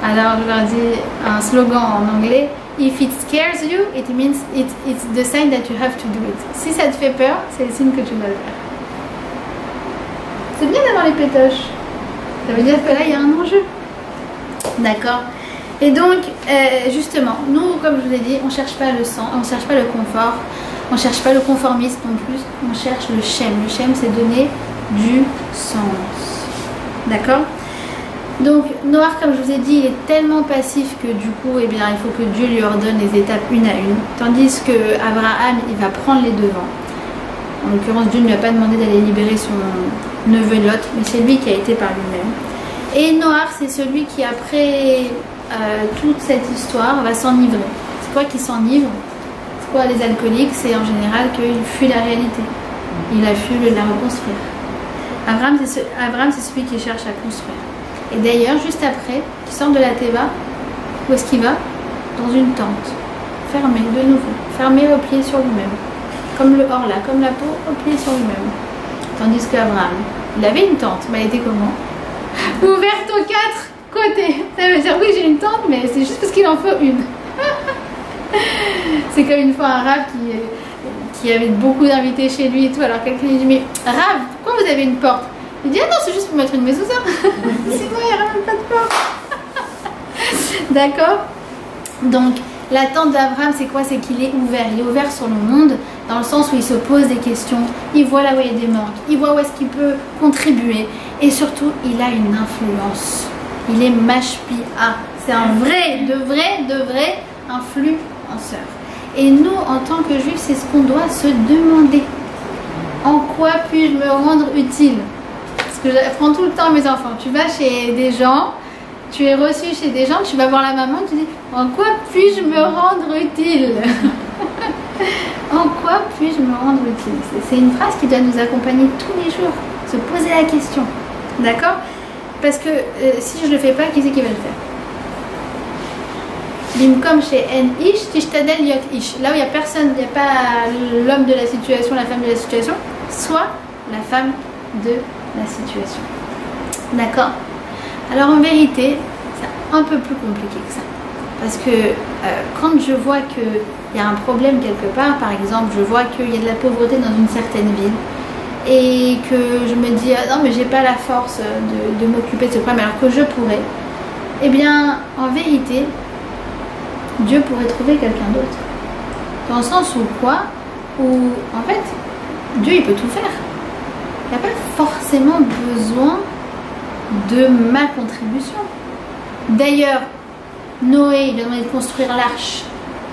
Alors je leur dis un slogan en anglais: If it scares you, it means it's the sign that you have to do it. Si ça te fait peur, c'est le signe que tu dois le faire. C'est bien d'avoir les pétoches. Ça veut dire que là, il y a un enjeu. D'accord. Et donc, justement, nous, comme je vous ai dit, on ne cherche pas le sang, on ne cherche pas le confort, on ne cherche pas le conformisme non plus, on cherche le shem. Le shem, c'est donner du sens. D'accord. Donc, Noach, comme je vous ai dit, il est tellement passif que du coup, eh bien, il faut que Dieu lui ordonne les étapes une à une. Tandis que Abraham, il va prendre les devants. En l'occurrence, Dieu ne lui a pas demandé d'aller libérer son neveu Lot, mais c'est lui qui a été par lui-même. Et Noach, c'est celui qui, après toute cette histoire, va s'enivrer. C'est quoi qui s'enivre? C'est quoi les alcooliques? C'est en général qu'ils fuient la réalité. Il a fui la reconstruire. Abraham, c'est celui qui cherche à construire. Et d'ailleurs, juste après, il sort de la Teva, où est-ce qu'il va? Dans une tente, fermée de nouveau, fermée au pied sur lui-même. Comme le Horla, comme la peau au pied sur lui-même. Tandis qu'Abraham, il avait une tente, mais elle était comment? Ouverte aux 4 côtés. Ça veut dire oui, j'ai une tente, mais c'est juste parce qu'il en faut une. C'est comme une fois un Rav qui avait beaucoup d'invités chez lui et tout. Alors quelqu'un lui dit: mais Rav, pourquoi vous avez une porte? Il dit: ah non, c'est juste pour mettre une mezouza. Sinon il n'y aura même pas de porte. D'accord. Donc l'attente d'Abraham, c'est quoi? C'est qu'il est ouvert. Il est ouvert sur le monde, dans le sens où il se pose des questions, il voit là où il y a des manques, il voit où est-ce qu'il peut contribuer, et surtout, il a une influence. Il est mashpia. C'est un vrai, de vrai influenceur. Et nous, en tant que juifs, c'est ce qu'on doit se demander. En quoi puis-je me rendre utile? Parce que j'apprends tout le temps à mes enfants. Tu vas chez des gens, tu es reçu chez des gens, tu vas voir la maman, tu dis: en quoi puis-je me rendre utile? En quoi puis-je me rendre utile? C'est une phrase qui doit nous accompagner tous les jours. Se poser la question. D'accord? Parce que si je ne le fais pas, qui c'est qui va le faire? Bimkom chez En Ish, Tishtadel Yot Ish. Là où il n'y a personne, il n'y a pas l'homme de la situation, la femme de la situation, soit la femme de la situation. D'accord? Alors en vérité, c'est un peu plus compliqué que ça. Parce que quand je vois qu'il y a un problème quelque part, par exemple, je vois qu'il y a de la pauvreté dans une certaine ville, et que je me dis: ah non, mais j'ai pas la force de m'occuper de ce problème alors que je pourrais, eh bien en vérité Dieu pourrait trouver quelqu'un d'autre, dans le sens où quoi, où en fait Dieu il peut tout faire. Il n'y a pas forcément besoin de ma contribution. D'ailleurs, Noé, il a demandé de construire l'arche,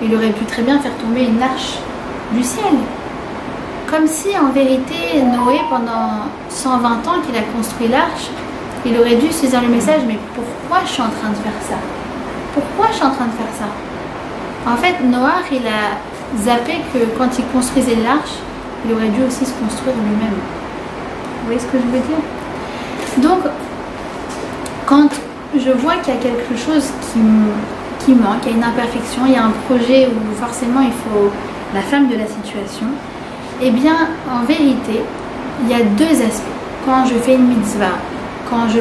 il aurait pu très bien faire tomber une arche du ciel. Comme si en vérité Noé, pendant 120 ans qu'il a construit l'arche, il aurait dû saisir le message: mais pourquoi je suis en train de faire ça? Pourquoi je suis en train de faire ça? En fait, Noah, il a zappé que quand il construisait l'arche, il aurait dû aussi se construire lui-même. Vous voyez ce que je veux dire? Donc, quand je vois qu'il y a quelque chose qui manque, il y a une imperfection, il y a un projet où forcément il faut la femme de la situation, eh bien, en vérité, il y a deux aspects. Quand je fais une mitzvah, quand je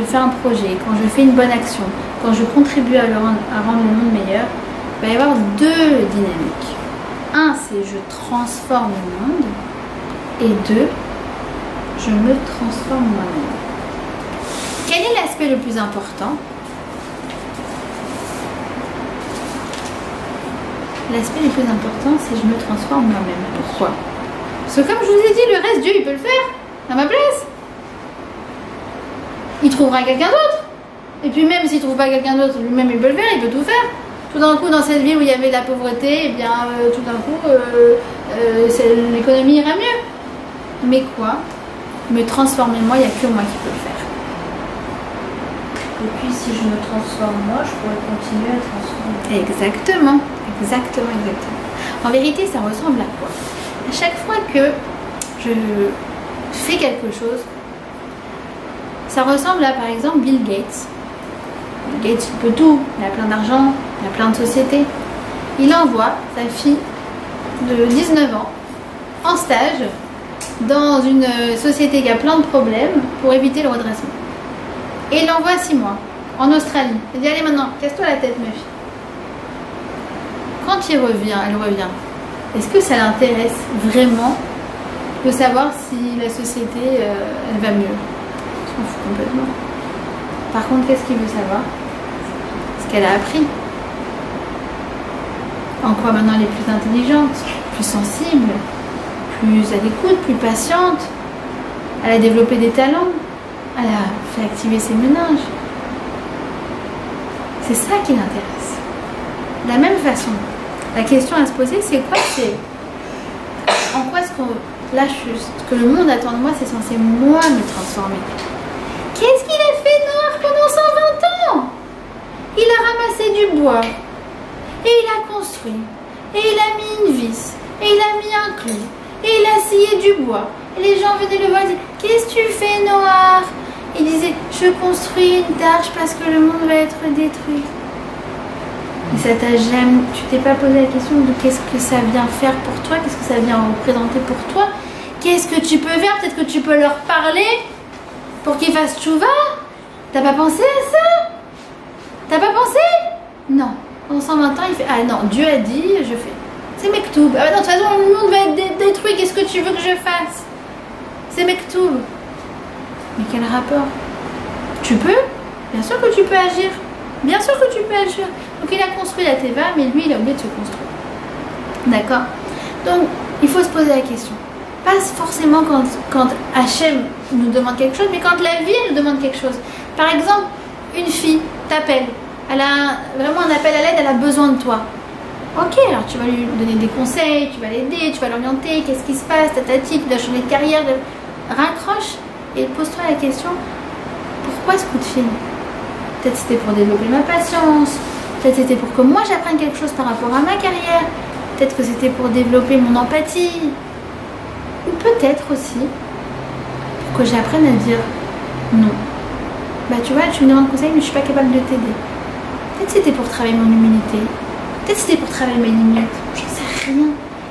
fais un projet, quand je fais une bonne action, quand je contribue à rendre le monde meilleur, il va y avoir deux dynamiques. Un, c'est je transforme le monde. Et deux, je me transforme moi-même. Quel est l'aspect le plus important? L'aspect le plus important, c'est je me transforme moi-même. Pourquoi? Parce que comme je vous ai dit, le reste, Dieu, il peut le faire à ma place. Il trouvera quelqu'un d'autre. Et puis même s'il ne trouve pas quelqu'un d'autre, lui-même, il peut le faire, il peut tout faire. Tout d'un coup, dans cette vie où il y avait de la pauvreté, eh bien, tout d'un coup, l'économie ira mieux. Mais quoi? Me transformer moi, il n'y a que moi qui peux le faire. Et puis si je me transforme moi, je pourrais continuer à transformer. Exactement, exactement, exactement. En vérité, ça ressemble à quoi? À chaque fois que je fais quelque chose, ça ressemble à, par exemple, Bill Gates. Bill Gates, il peut tout. Il a plein d'argent, il a plein de sociétés. Il envoie sa fille de 19 ans en stage dans une société qui a plein de problèmes pour éviter le redressement. Et il l'envoie 6 mois en Australie. Il dit allez maintenant, casse-toi la tête ma fille. Quand elle revient, est-ce que ça l'intéresse vraiment de savoir si la société elle va mieux? On s'en fout complètement. Par contre, qu'est-ce qu'il veut savoir? Ce qu'elle a appris. En quoi maintenant elle est plus intelligente, plus sensible, plus à l'écoute, plus patiente. Elle a développé des talents. Elle a fait activer ses méninges. C'est ça qui l'intéresse. De la même façon, la question à se poser, c'est quoi? C'est en quoi est-ce que le monde attend de moi, c'est censé moi me transformer. Qu'est-ce qu'il a fait Noah pendant 120 ans? Il a ramassé du bois, et il a construit, et il a mis une vis, et il a mis un clou, et il a scié du bois. Et les gens venaient le voir et disaient qu'est-ce que tu fais Noah? Il disait je construis une arche parce que le monde va être détruit. Et ça t'a jamais, tu t'es pas posé la question de qu'est-ce que ça vient faire pour toi, qu'est-ce que ça vient représenter pour toi, qu'est-ce que tu peux faire, peut-être que tu peux leur parler pour qu'ils fassent tchouva. T'as pas pensé à ça? T'as pas pensé? Non. En 120 ans, il fait ah non, Dieu a dit, je fais. C'est Mektoub. Ah non, de toute façon, le monde va être détruit, qu'est-ce que tu veux que je fasse? C'est Mektoub. Mais quel rapport? Tu peux? Bien sûr que tu peux agir. Bien sûr que tu peux agir. Donc il a construit la Teva, mais lui, il a oublié de se construire. D'accord? Donc, il faut se poser la question. Pas forcément quand Hachem nous demande quelque chose, mais quand la vie, elle nous demande quelque chose. Par exemple, une fille t'appelle. Elle a vraiment un appel à l'aide, elle a besoin de toi. Ok, alors tu vas lui donner des conseils, tu vas l'aider, tu vas l'orienter, qu'est-ce qui se passe, tatati, tu dois changer de carrière, raccroche et pose-toi la question, pourquoi ce coup de fil? Peut-être c'était pour développer ma patience, peut-être c'était pour que moi j'apprenne quelque chose par rapport à ma carrière, peut-être que c'était pour développer mon empathie, ou peut-être aussi pour que j'apprenne à dire non. Bah tu vois, tu me demandes conseil mais je suis pas capable de t'aider. Peut-être c'était pour travailler mon humilité, peut-être c'était pour travailler mes limites, j'en sais rien.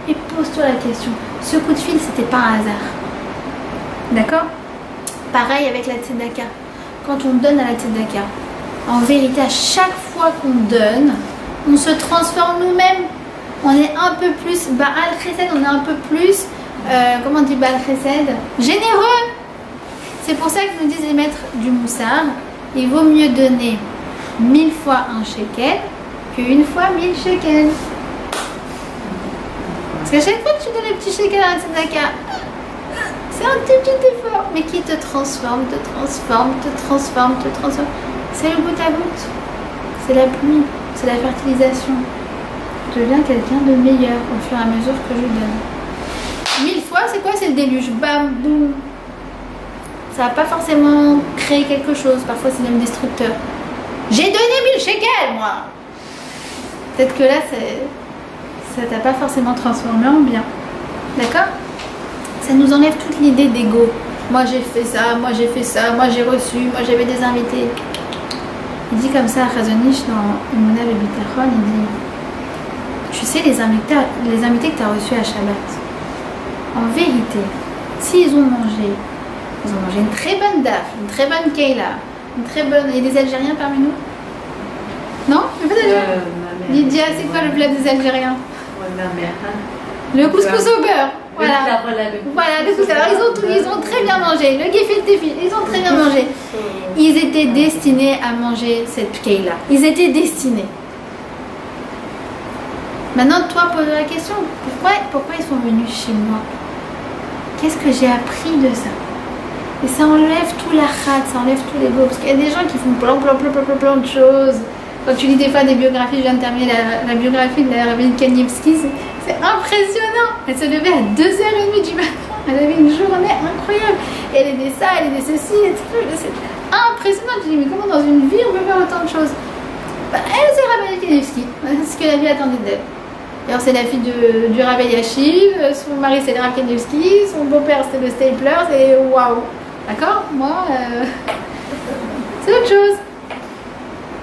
Et pose-toi la question, ce coup de fil c'était pas un hasard. D'accord? Pareil avec la tzedaka. Quand on donne à la tzedaka, en vérité, à chaque fois qu'on donne, on se transforme nous-mêmes. On est un peu plus Baal Chesed, on est un peu plus, comment on dit Baal Chesed? Généreux. C'est pour ça que nous disent les maîtres du Moussar, il vaut mieux donner 1000 fois un shekel qu'une fois 1000 shekels. Parce qu'à chaque fois que tu donnes les petits shekels à la tzedaka, c'est un petit effort, mais qui te transforme, te transforme, te transforme, te transforme. C'est le goutte à goutte, c'est la pluie, c'est la fertilisation. Je deviens quelqu'un de meilleur au fur et à mesure que je donne. 1000 fois, c'est quoi? C'est le déluge, bam, boum. Ça va pas forcément créer quelque chose, parfois c'est même destructeur. J'ai donné 1000 shekels, moi. Peut-être que là, ça t'a pas forcément transformé en bien. D'accord? Ça nous enlève toute l'idée d'ego. Moi j'ai fait ça, moi j'ai fait ça, moi j'ai reçu, moi j'avais des invités. Il dit comme ça à Khazon-Ish dans Emunah Bebitachon, il dit, tu sais les invités que tu as reçus à Shabbat, en vérité, s'ils ont mangé une très bonne daf, une très bonne keila, une très bonne... Il y a des Algériens parmi nous? Non? Il n'y a pas d'Algériens? Lydia, c'est quoi le plat des Algériens? Ma mère. Le couscous au beurre. Voilà. Voilà, le couscous. Alors ils ont très bien mangé. Le gefilte tefi, ils ont très bien mangé. Ils étaient destinés à manger cette keila. Ils étaient destinés. Maintenant, toi, pose la question. Pourquoi ils sont venus chez moi? Qu'est-ce que j'ai appris de ça? Et ça enlève tout la rate, ça enlève tous les beaux. Parce qu'il y a des gens qui font plein de choses. Quand tu lis des fois des biographies, je viens de terminer la biographie de la rabbine Kanievski, c'est impressionnant. Elle se levait à 2h30 du matin. Elle avait une journée incroyable. Et elle aidait ça, elle aidait ceci, c'est impressionnant. Je dis, mais comment dans une vie on peut faire autant de choses? Elle, c'est rabbine Kanievski. C'est ce que la vie attendait d'elle. Alors c'est la fille du Rav Yashiv, son mari c'est le Rav Kanievski, son beau-père c'était le Stapler, c'est waouh. D'accord? Moi, c'est autre chose.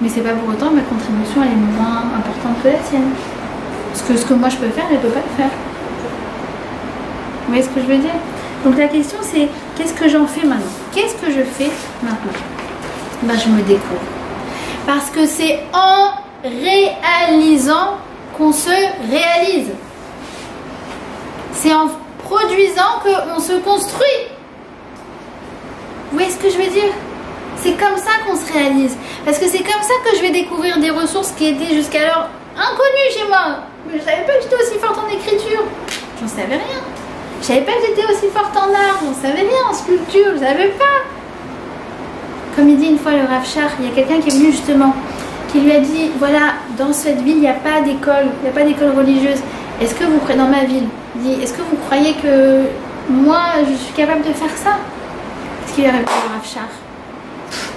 Mais c'est pas pour autant ma contribution elle est moins importante que la tienne. Parce que ce que moi je peux faire, elle peut pas le faire. Vous voyez ce que je veux dire? Donc la question c'est, qu'est-ce que j'en fais maintenant? Qu'est-ce que je fais maintenant? Ben je me découvre. Parce que c'est en réalisant qu'on se réalise. C'est en produisant qu'on se construit. Vous voyez ce que je veux dire? C'est comme ça qu'on se réalise. Parce que c'est comme ça que je vais découvrir des ressources qui étaient jusqu'alors inconnues chez moi. Mais je savais pas que j'étais aussi forte en écriture. J'en savais rien. Je savais pas que j'étais aussi forte en art. J'en savais rien en sculpture. Je savais pas. Comme il dit une fois le Rav Shach, il y a quelqu'un qui est venu justement, qui lui a dit, voilà, dans cette ville, il n'y a pas d'école. Il n'y a pas d'école religieuse. Est-ce que vous, dans ma ville, il dit, est-ce que vous croyez que moi, je suis capable de faire ça? Qu'est-ce qu'il a répondu le Rav Shach?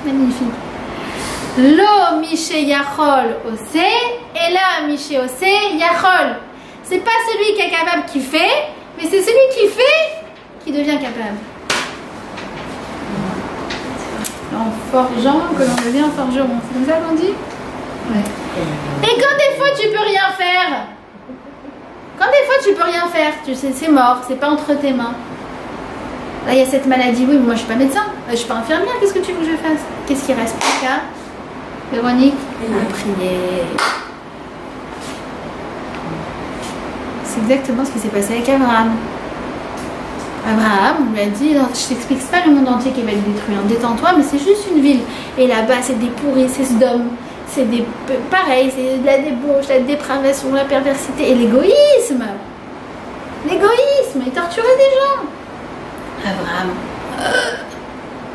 Magnifique. Lo miché yachol ose, et là miché ose yachol. C'est pas celui qui est capable qui fait, mais c'est celui qui fait qui devient capable. En forgeant que l'on devient forgeron. C'est comme ça qu'on dit? Ouais. Et quand des fois tu peux rien faire, tu sais, c'est mort, c'est pas entre tes mains. Là, il y a cette maladie. Oui, mais moi, je suis pas médecin. Je suis pas infirmière. Qu'est-ce que tu veux que je fasse? Qu'est-ce qui reste plus qu'à Véronique? À prier. C'est exactement ce qui s'est passé avec Abraham. Abraham, on lui a dit, je t'explique, c'est pas le monde entier qui va être détruit. Hein. Détends-toi, mais c'est juste une ville. Et là-bas, c'est des pourris, c'est Sodome. C'est des... Pareil, c'est de la débauche, la dépravation, la perversité et l'égoïsme. L'égoïsme, il torturait des gens. Abraham,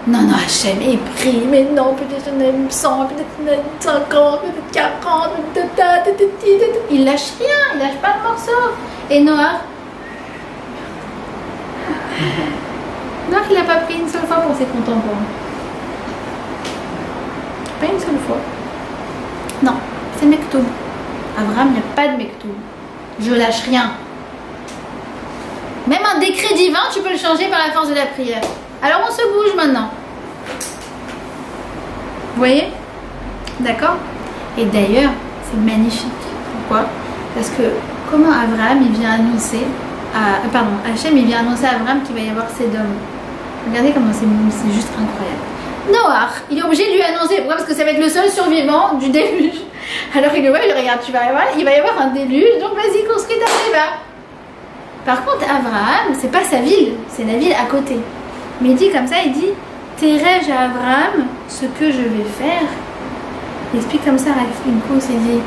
non, Hachem, il prie, mais non, peut-être on a 100, peut-être on a 50, peut-être 40, peut-être... Il lâche rien, il lâche pas le morceau. Et Noah, il n'a pas pris une seule fois pour ses contemporains. Pas une seule fois. Non, c'est Mektoub. Abraham, il n'y a pas de Mektoub. Je lâche rien. Même un décret divin, tu peux le changer par la force de la prière. Alors on se bouge maintenant. Vous voyez? D'accord? Et d'ailleurs, c'est magnifique. Pourquoi? Parce que comment Abraham, il vient annoncer Hachem, il vient annoncer à Abraham qu'il va y avoir Sédom. Regardez comment c'est juste incroyable. Noah, il est obligé de lui annoncer. Pourquoi? Parce que ça va être le seul survivant du déluge. Alors il le voit, il regarde, il va y avoir un déluge, donc vas-y, construis ta préva. Par contre, Abraham, c'est pas sa ville, c'est la ville à côté. Mais il dit comme ça, il dit, tairai-je à Abraham ce que je vais faire? Il explique comme ça, Rav Pinkus, il dit,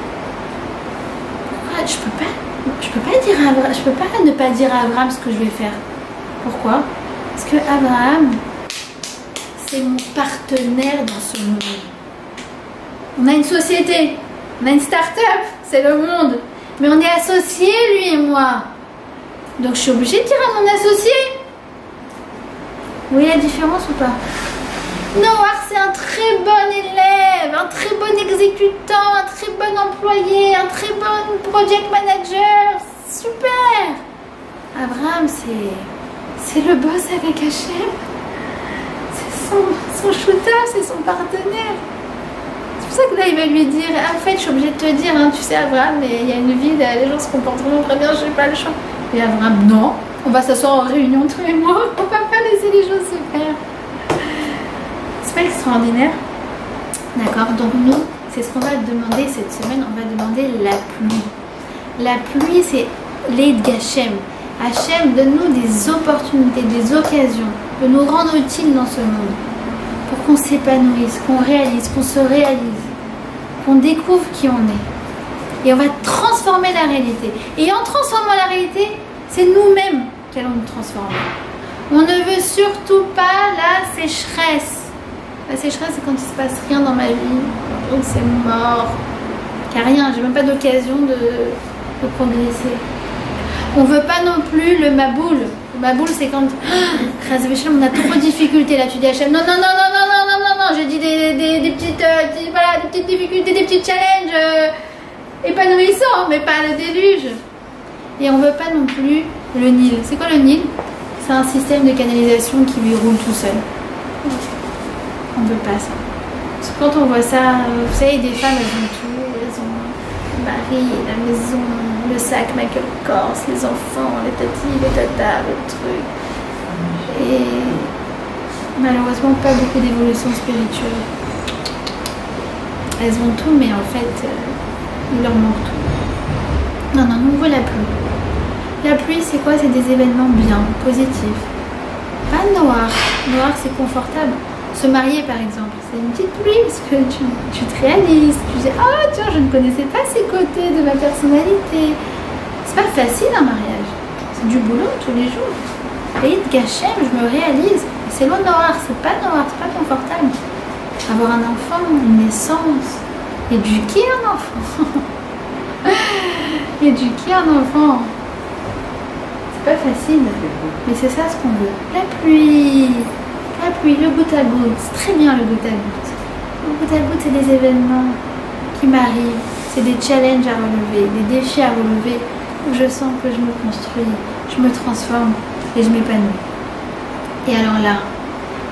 pourquoi je peux pas ne pas dire à Abraham ce que je vais faire. Pourquoi? Parce que Abraham, c'est mon partenaire dans ce monde. On a une société, on a une start-up, c'est le monde. Mais on est associés, lui et moi. Donc je suis obligée de dire à mon associé. Vous voyez la différence ou pas? Noah, c'est un très bon élève, un très bon exécutant, un très bon employé, un très bon project manager, super. Abraham, c'est le boss avec Hachem. C'est son shooter, c'est son partenaire. C'est pour ça que là, il va lui dire, en fait, je suis obligée de te dire, hein, tu sais, Abraham, il y a une vie, les gens se comportent vraiment très bien, je n'ai pas le choix. Et Abraham, non, on va s'asseoir en réunion tous les mois, on ne va pas laisser les choses se faire. C'est pas extraordinaire? D'accord, donc nous, c'est ce qu'on va demander cette semaine, on va demander la pluie. La pluie, c'est l'aide d'Hachem. Hachem, donne-nous des opportunités, des occasions de nous rendre utiles dans ce monde. Pour qu'on s'épanouisse, qu'on réalise, qu'on se réalise, qu'on découvre qui on est. Et on va transformer la réalité. Et en transformant la réalité, c'est nous-mêmes qui allons nous transformer. On ne veut surtout pas la sécheresse. La sécheresse, c'est quand il ne se passe rien dans ma vie. Donc c'est mort. Qu'il n'y a rien, j'ai même pas d'occasion de progresser. On veut pas non plus le maboul. Le maboul, c'est quand on a trop de difficultés là. Tu dis à Hachem, non, j'ai dit des petites difficultés, des petits challenges épanouissants, mais pas le déluge. Et on veut pas non plus le Nil. C'est quoi le Nil? C'est un système de canalisation qui lui roule tout seul. On veut pas ça. Parce que quand on voit ça, vous savez, des femmes, elles ont tout. Elles ont le mari, la maison, le sac Michael Kors, les enfants, les tatis, les tatas, le truc. Et malheureusement, pas beaucoup d'évolution spirituelle. Elles ont tout, mais en fait, il leur manque tout. Non, nous on veut la pluie. La pluie, c'est quoi? C'est des événements bien, positifs. Pas noir. Noir, c'est confortable. Se marier, par exemple, c'est une petite pluie parce que tu te réalises. Tu dis, ah tiens, je ne connaissais pas ces côtés de ma personnalité. C'est pas facile un mariage. C'est du boulot tous les jours. Et Gachem, je me réalise. C'est le noir, c'est pas confortable. Avoir un enfant, une naissance, éduquer un enfant. Éduquer un enfant. C'est pas facile. Mais c'est ça ce qu'on veut. La pluie. La pluie, le goutte à goutte, c'est très bien le goutte à goutte. Le goutte à goutte, c'est des événements qui m'arrivent, c'est des challenges à relever, des défis à relever, où je sens que je me construis, je me transforme et je m'épanouis. Et alors là,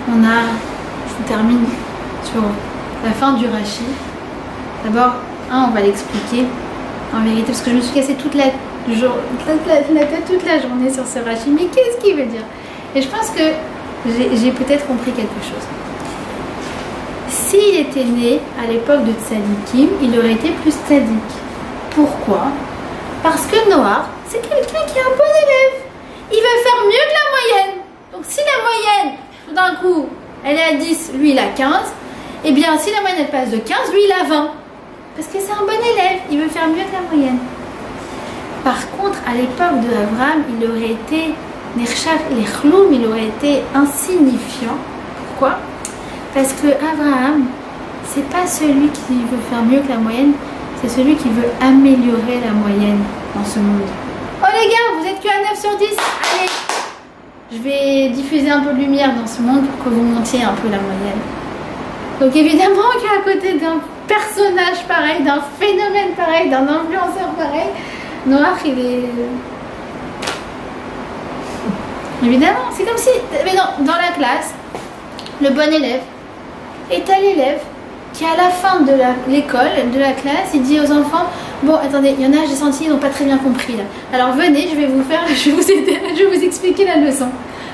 je termine sur la fin du Rashi. D'abord, on va l'expliquer en vérité, parce que je me suis cassée toute la tête toute la journée sur ce Rashi. Mais qu'est-ce qu'il veut dire? Et je pense que j'ai peut-être compris quelque chose. S'il était né à l'époque de Tzadikim, il aurait été plus tzaddik. Pourquoi? Parce que Noah, c'est quelqu'un qui est un bon élève. Il veut faire mieux que la moyenne. Donc si la moyenne, tout d'un coup, elle est à 10, lui il a 15, eh bien si la moyenne elle passe de 15, lui il a 20. Parce que c'est un bon élève, il veut faire mieux que la moyenne. Par contre, à l'époque de Abraham, il aurait été il aurait été insignifiant. Pourquoi? Parce que Abraham, c'est pas celui qui veut faire mieux que la moyenne, c'est celui qui veut améliorer la moyenne dans ce monde. Oh les gars, vous êtes que à 9 sur 10. Allez, je vais diffuser un peu de lumière dans ce monde pour que vous montiez un peu la moyenne. Donc évidemment qu'à côté d'un personnage pareil, d'un phénomène pareil, d'un influenceur pareil, Noah, il est... Évidemment, c'est comme si, mais non, dans la classe, le bon élève est à l'élève qui à la fin de l'école, de la classe, il dit aux enfants, bon attendez, il y en a, j'ai senti, ils n'ont pas très bien compris là. Alors venez, je vais vous aider, je vais vous expliquer la leçon.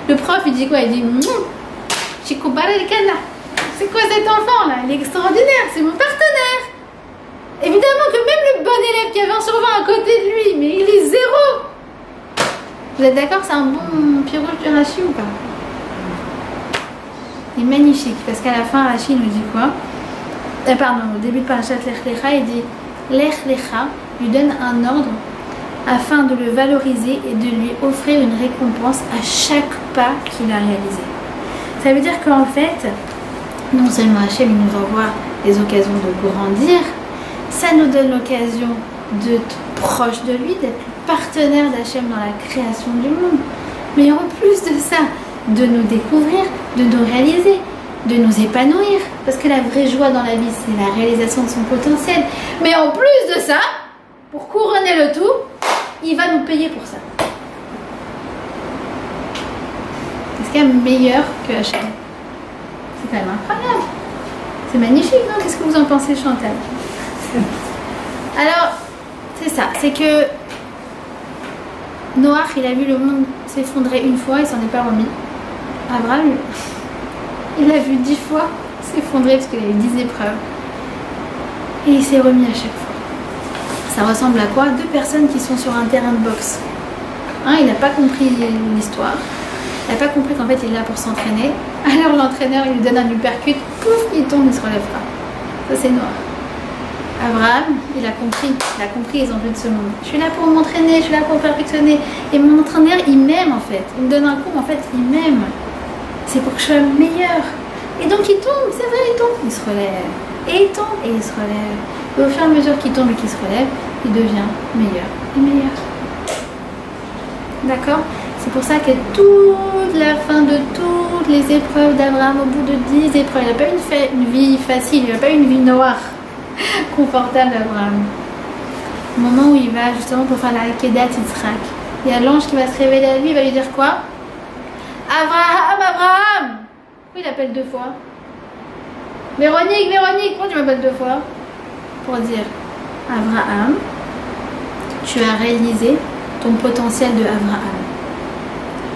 Le prof, il dit quoi? Il dit, Chico Barricana, c'est quoi cet enfant là? Il est extraordinaire, c'est mon partenaire. Évidemment que même le bon élève qui avait 1 sur 20 à côté de lui, mais il est 0. Vous êtes d'accord, c'est un bon pirouge du Rashi ou pas? Il est magnifique, parce qu'à la fin, Rashi nous dit quoi? Au début de Parashat Lech Lecha, il dit Lech Lecha lui donne un ordre afin de le valoriser et de lui offrir une récompense à chaque pas qu'il a réalisé. Ça veut dire qu'en fait, non seulement Hachem il nous envoie des occasions de grandir, ça nous donne l'occasion d'être proche de lui, d'être partenaire d'Hachem dans la création du monde. Mais en plus de ça, de nous découvrir, de nous réaliser. de nous épanouir. Parce que la vraie joie dans la vie, c'est la réalisation de son potentiel. Mais en plus de ça, pour couronner le tout, il va nous payer pour ça. Est-ce qu'il y a meilleur que Hachem? C'est quand même incroyable. C'est magnifique, non? Qu'est-ce que vous en pensez, Chantal? Alors, c'est ça. C'est que Noach, il a vu le monde s'effondrer une fois, il s'en est pas remis. Abraham, il a vu 10 fois s'effondrer parce qu'il a eu 10 épreuves. Et il s'est remis à chaque fois. Ça ressemble à quoi? Deux personnes qui sont sur un terrain de boxe. Un, il n'a pas compris l'histoire. Il n'a pas compris qu'en fait il est là pour s'entraîner. Alors l'entraîneur il lui donne un uppercut, pouf, il tombe, il ne se relève pas. Ça c'est noir. Abraham, il a compris les enjeux de ce monde. Je suis là pour m'entraîner, je suis là pour perfectionner. Et mon entraîneur, il m'aime en fait. Il me donne un coup, mais en fait, il m'aime. C'est pour que je sois meilleur. Et donc il tombe, c'est vrai, il tombe. Il se relève. Et il tombe, et il se relève. Et au fur et à mesure qu'il tombe et qu'il se relève, il devient meilleur et meilleur. D'accord? C'est pour ça que toute la fin de toutes les épreuves d'Abraham, au bout de 10 épreuves, il n'a pas une vie facile, il n'a pas une vie noire, confortable d'Abraham. Au moment où il va justement pour faire la Akedat Yitzhak, il y a l'ange qui va se révéler à lui, il va lui dire quoi? Abraham, Abraham! Pourquoi il appelle 2 fois? Véronique, Véronique, pourquoi tu m'appelles 2 fois? Pour dire, Abraham, tu as réalisé ton potentiel de Abraham.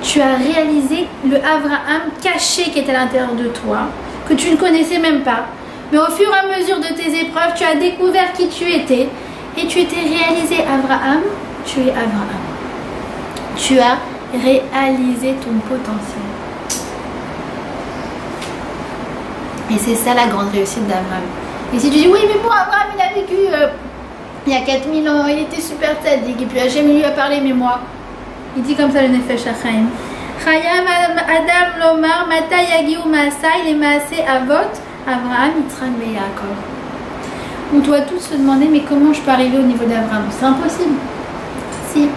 Tu as réalisé le Abraham caché qui est à l'intérieur de toi, que tu ne connaissais même pas. Mais au fur et à mesure de tes épreuves, tu as découvert qui tu étais et tu t'es réalisé Abraham, tu es Abraham. Tu as réalisé ton potentiel. Et c'est ça la grande réussite d'Abraham. Et si tu dis oui mais moi Abraham il a vécu il y a 4000 ans, il était super tzaddik et puis Hachem lui a parlé, mais moi il dit comme ça le Nefesh HaChaim. Chayam Adam Lomar Mata Yagiu Maasai les Maaseh Avot Abraham Yitzhak Yaakov. On doit tous se demander mais comment je peux arriver au niveau d'Abraham? C'est impossible. Si.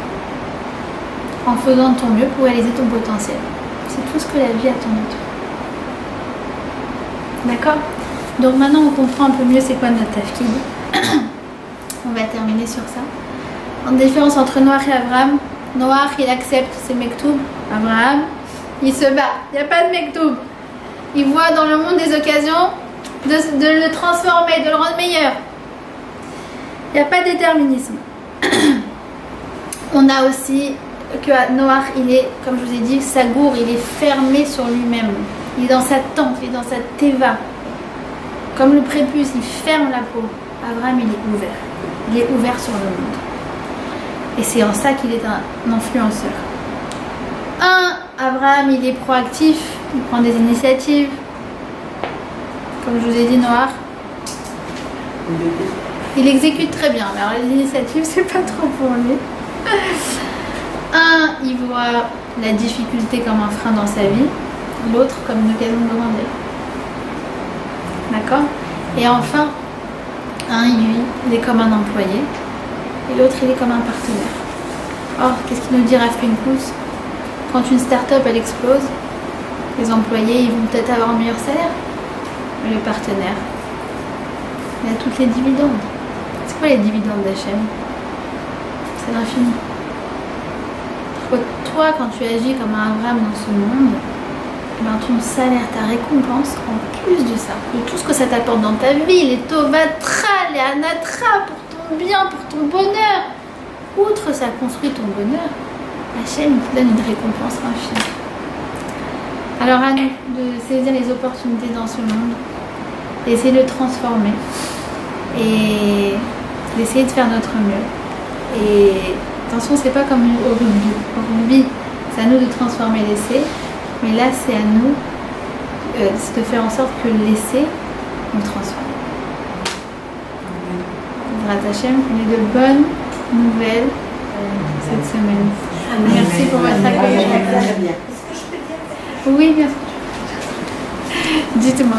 En faisant de ton mieux pour réaliser ton potentiel. C'est tout ce que la vie attend de toi. D'accord? Donc maintenant on comprend un peu mieux c'est quoi notre tafkid. On va terminer sur ça. En différence entre Noach et Abraham, Noach il accepte ses mektoub. Abraham il se bat. Il n'y a pas de mektoub. Il voit dans le monde des occasions de le transformer, de le rendre meilleur. Il n'y a pas de déterminisme. On a aussi que Noach il est, comme je vous ai dit, sagour, il est fermé sur lui-même. Il est dans sa tente, il est dans sa teva. Comme le prépuce, il ferme la peau. Abraham il est ouvert. Il est ouvert sur le monde. Et c'est en ça qu'il est un influenceur. Abraham il est proactif, il prend des initiatives. Comme je vous ai dit, Noach, il exécute très bien. Mais alors les initiatives, c'est pas trop pour lui. Il voit la difficulté comme un frein dans sa vie. L'autre comme une occasion de grandir. D'accord? Et enfin, il est comme un employé. Et l'autre, il est comme un partenaire. Or, qu'est-ce qu'il nous dit Rav Pinkus? Quand une start-up elle explose, les employés ils vont peut-être avoir un meilleur salaire, mais le partenaire, il a toutes les dividendes. C'est quoi les dividendes d'Hachem? C'est l'infini. Toi, quand tu agis comme un Abraham dans ce monde, ben, ton salaire, ta récompense, en plus de ça, de tout ce que ça t'apporte dans ta vie, les tovatra, les anatra, pour ton bien, pour ton bonheur, outre ça construit ton bonheur, Hachem te donne une récompense infinie. Alors à nous de saisir les opportunités dans ce monde, d'essayer de le transformer et d'essayer de faire notre mieux. Et attention, c'est pas comme au rugby. Au rugby, c'est à nous de transformer l'essai, mais là c'est à nous de faire en sorte que l'essai nous transforme. Grâce à Hachem, qu'on ait de bonnes nouvelles cette semaine. Merci pour votre accueil. Oui, bien sûr. Dites-moi.